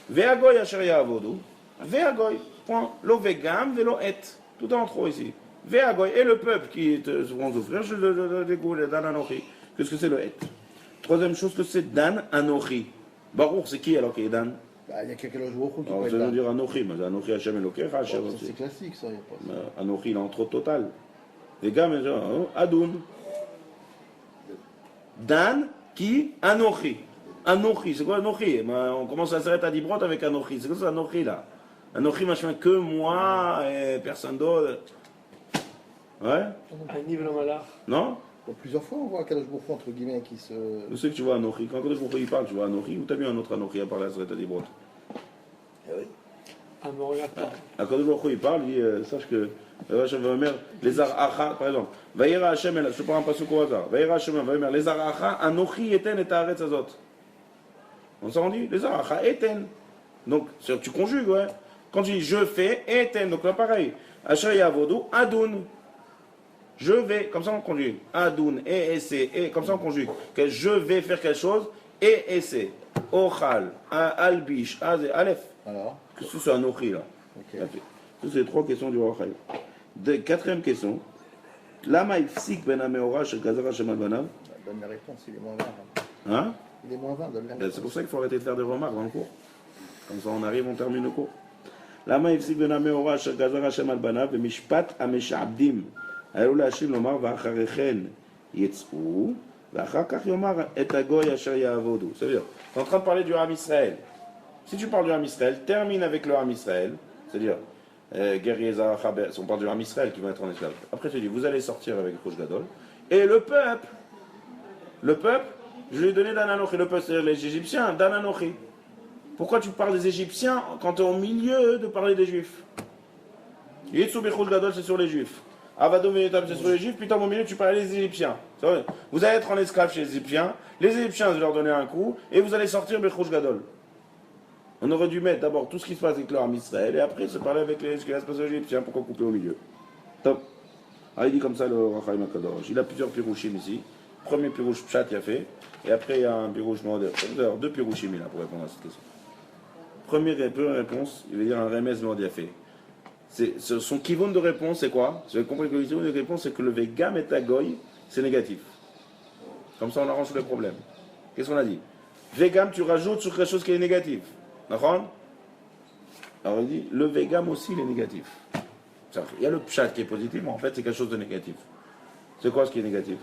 Ve'agoy asher ya'avodu. Ve'agoy. Point. Lo vegam, ve'lo et. Tout est en trop ici. Ve'agoy. Et le peuple qui vont souffrir, je le découvre, Dan Anochi. Qu'est-ce que c'est le et? Troisième chose que c'est Dan Anochi. Baruch, c'est qui alors qui est Dan?
Bah, il y a quelqu'un qui peut
Alors,
être
ça veut
là.
dire Anochi, mais Anochi Hashem Elokecha, Hashem
Ça,
aussi.
c'est classique, ça, il n'y a pas ça.
Anochi, il est en trop total. Les gars, mais genre, Adoun. Dan, qui? Anochi. Anochi, c'est quoi Anochi? On commence à s'arrêter à Dibrot avec Anochi. C'est quoi ça Anochi là? Anochi, machin, que moi et personne d'autre. Ouais?
Un niveau malard.
Non?
Bon, plusieurs fois, on voit Kadosh Baruch Hu, entre guillemets, qui se.
Je sais que tu vois Anochi. Quand Kadosh Baruch Hu, il parle, tu vois Anochi. Ou t'as vu un autre Anochi à parler à s'arrêter à Dibrot?
Eh oui.
Ah, me regarde pas.
À Kadosh Baruch Hu, il parle, il dit, sache que les Aracha, par exemple, Vaïra Hashem, je prends un passage au hasard, Vaïra Hashem, les Aracha, Anochi eten et Haaretz azot. On s'en dit, les Aracha eten. Donc, tu conjugues, ouais. Quand tu dis je fais, eten, donc là pareil. Asher Ya'avodu, Adun. Je vais, comme ça on conjugue. Adun, et essaie, et comme ça on conjugue. Que je vais faire quelque chose, et essaie. Ochal, Albish, Aleph.
Alors,
Que ce soit Anochi là.
ok.
Ça, c'est les trois questions du roi Chaim. Quatrième question. Lama ifsik ben ameora shel gazara shemal banav.
donne la réponse, il est moins 20.
Hein?
Il est moins 20, donne la
Ben,
réponse.
c'est pour ça qu'il faut arrêter de faire des remarques dans le cours. Comme ça, on arrive, on termine le cours. למה הפסיק בן המאורע אשר גזר השם על בניו ומשפט המשעבדים היו להשיב לומר ואחרי כן יצאו ואחר כך יאמר את הגוי אשר יעבודו. C'est-à-dire, tu es en train de parler du Ham Israël. Si tu parles du Ham Israël, termine avec le Ham Israël, c'est-à-dire guerriers Zarachabes, on parle du Ham Israël qui vont être en esclavage. Après tu dis, vous allez sortir avec Rosh Gadol, et le peuple, je lui ai donné d'Ananochi, le peuple c'est les Égyptiens, d'Ananochi. Pourquoi tu parles des Égyptiens quand tu es au milieu de parler des Juifs? Yitsu Bechouj Gadol, c'est sur les Juifs. Avadom Venetam, c'est sur les Juifs. Puis au milieu, tu parles des Égyptiens. C'est vrai. Vous allez être en esclave chez les Égyptiens. Les Égyptiens, je vais leur donner un coup. Et vous allez sortir Bechouj Gadol. On aurait dû mettre d'abord tout ce qui se passe avec l'Armée Israël. Et après, se parler avec ce qui va se passer aux Égyptiens. Pourquoi couper au milieu? Top. Ah, il dit comme ça le Rachaim HaKadosh. Il a plusieurs pirouchim ici. Premier pirouche Pshat, il a fait. Et après, il y a un pirouche Moader. D'ailleurs, deux pirouchim là pour répondre à cette question. Première réponse, il veut dire un remez Mordiafé. Son kivon de réponse, c'est quoi? Vous avez compris que le kivon de réponse, c'est que le vegam et agoy, c'est négatif. Comme ça, on arrange tous les problèmes. Qu'est-ce qu'on a dit? Vegam, tu rajoutes sur quelque chose qui est négatif. D'accord? Alors il dit, le vegam aussi, il est négatif. Il y a le pshat qui est positif, mais en fait, c'est quelque chose de négatif. C'est quoi ce qui est négatif?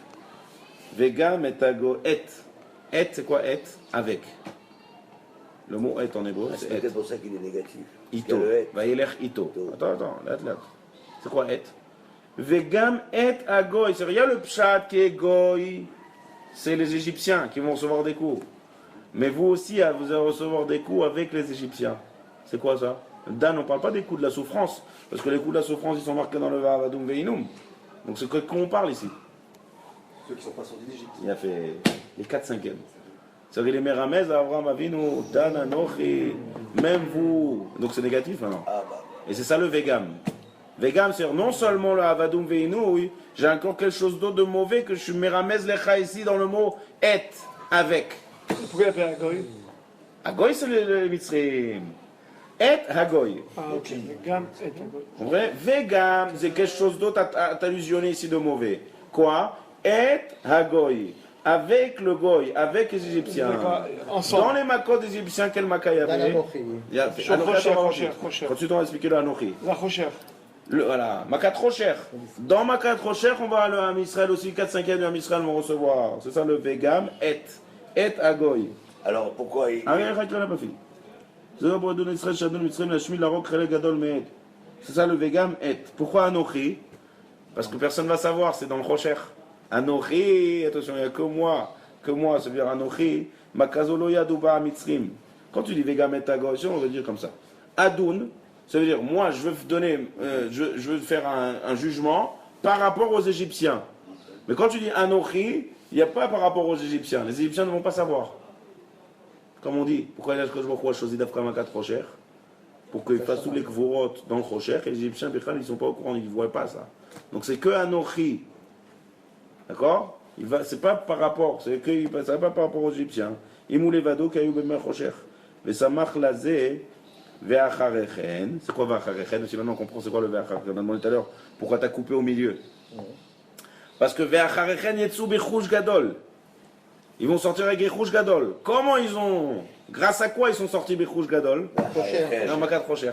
Vegam et agoy, et. Et, c'est quoi et? Avec. Le mot est en hébreu, c'est
peut-être pour ça qu'il est négatif.
Ito. Vaïler ito. Attends, là. C'est quoi et? Vegam et agoy. C'est rien le pshat qui est goy. C'est les Égyptiens qui vont recevoir des coups. Mais vous aussi, vous allez recevoir des coups avec les Égyptiens. C'est quoi ça? Dan, on ne parle pas des coups de la souffrance. Parce que les coups de la souffrance, ils sont marqués dans le Va'avadum Ve'inum. Donc c'est qu'on parle ici.
Ceux qui sont pas sortis d'Égypte.
Il a fait les 4/5e. C'est-à-dire les Méramez, Avraham Avinu, Dan, Anochi, même vous. Donc c'est négatif maintenant. Et c'est ça le Vegam. Vegam, c'est non seulement le Avadum Veinu, oui, j'ai encore quelque chose d'autre de mauvais que je suis Méramez Lecha ici dans le mot et, avec.
Pourquoi il appelle Agoy?
Agoy, c'est le Mitzrim. Et Hagoy.
Ah, ok. Vegam et Agoy.
En vrai, Vegam, c'est quelque chose d'autre à t'allusionner ici de mauvais. Quoi? Et Hagoy. Avec le goy, avec les Égyptiens. Dans les makot des Égyptiens, quel maca il y avait? Ensuite, on va expliquer le Anochi.
La Rocher.
Voilà, maca trop cher. Dans maca trop cher, on va aller à Israël aussi, 4/5 de Israël vont recevoir. C'est ça le vegam, et agoy.
Alors pourquoi il.
Ah, rien n'a pas fini. C'est ça le vegam, et. Pourquoi Anochi? Parce que personne ne va savoir, c'est dans le Rocher. Anochi, attention, il n'y a que moi, ça veut dire Anochi, Makazoloya Duba Mitzrim. Quand tu dis Vegam et Agoy, on veut dire comme ça. Adoun, ça veut dire, moi, je veux donner, je veux faire un jugement par rapport aux Égyptiens. Mais quand tu dis Anochi, il n'y a pas par rapport aux Égyptiens. Les Égyptiens ne vont pas savoir. Comme on dit, pourquoi il a choisi d'Afka Makat Rocher? Pour qu'ils fassent tous les Kvorot dans le Rocher, et les Égyptiens, ils ne sont pas au courant, ils ne voient pas ça. Donc c'est que Anochi. D'accord? C'est pas par rapport, ça va pas par rapport aux Égyptiens. Imou levado kayou b'mer chocher. Vesamach lazé ve'acharechen. C'est quoi ve'acharechen? Si maintenant on comprend c'est quoi le ve'acharechen. On a demandé tout à l'heure pourquoi tu as coupé au milieu. Parce que ve'acharechen yetsu b'chouj gadol. Ils vont sortir avec b'chouj gadol. Comment ils ont. Grâce à quoi ils sont sortis b'chouj gadol? Non, makat chocher.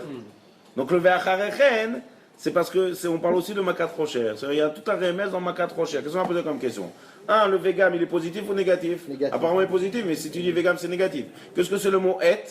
Donc le ve'acharechen. C'est parce que on parle aussi de Makat Rocher. Il y a tout un remède dans Makat Rocher. Qu'est-ce qu'on va poser comme question? Le vegam, il est positif ou négatif? Apparemment, il est positif, mais si tu dis vegam, c'est négatif. Qu'est-ce que c'est le mot et?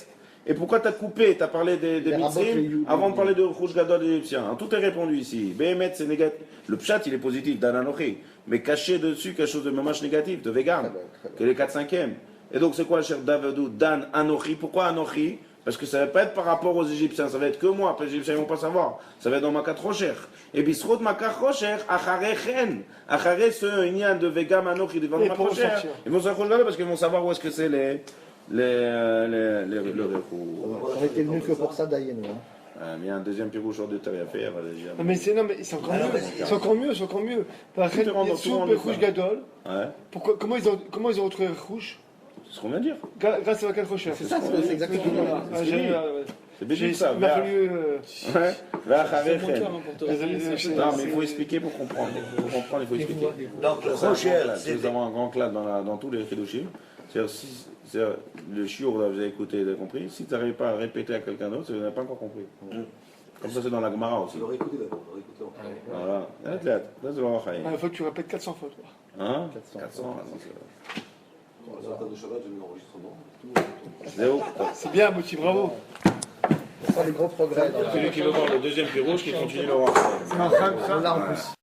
Et pourquoi tu as coupé? Tu as parlé des mitzrim avant de parler de Rouge Gadol des Égyptiens. Tout est répondu ici. Behemet, c'est négatif. Le pshat, il est positif, d'Ananochi. Mais caché dessus quelque chose de mamash négatif, de vegam, que les 4/5e. Et donc, c'est quoi, cher Davidou? Dan Anochi. Pourquoi Anochi? Parce que ça ne va pas être par rapport aux Égyptiens, ça va être que moi, après les Égyptiens ne vont pas savoir. Ça va être dans Makat Rocher. Et Bisrot Makat Rocher, Acharechen. Acharé, ce Inyan de Vegam Anochi, de Makat Rocher. Ils vont se reconnaître parce qu'ils vont savoir où est-ce que c'est le
On était venus que pour ça, Dayen.
Il y a un deuxième pirouche de terre à faire.
Non, mais c'est encore mieux. C'est encore mieux. Par exemple, il y a Soub et Rouge Gadol. Comment ils ont retrouvé Rouge?
C'est ce qu'on vient de dire.
Grâce à Makat Rocher.
C'est ça, c'est exactement.
C'est bien ça.
Il m'a fallu.
Ouais.
C'est mon cœur, hein, pour te répondre.
Non, mais il faut expliquer pour comprendre. Pour comprendre, il faut expliquer.
Donc, le
Ça,
prochain,
si vous avez un grand clade dans tous les Chidushim, c'est-à-dire, le shiur, vous avez écouté, vous avez compris. Si tu n'arrives pas à le répéter à quelqu'un d'autre, vous n'avez pas encore compris. Comme ça, c'est dans la Gemara aussi.
Il aurait écouté d'abord.
Voilà.
Il faut que tu répètes 400 fois, toi.
Hein
400. Sur la table de Shabbat, j'ai mis l'enregistrement.
Zéro.
C'est bien, Mouti, bravo.
On sent les gros progrès.
Celui qui veut voir le deuxième plus rouge, qui continue le voir.
Là en plus.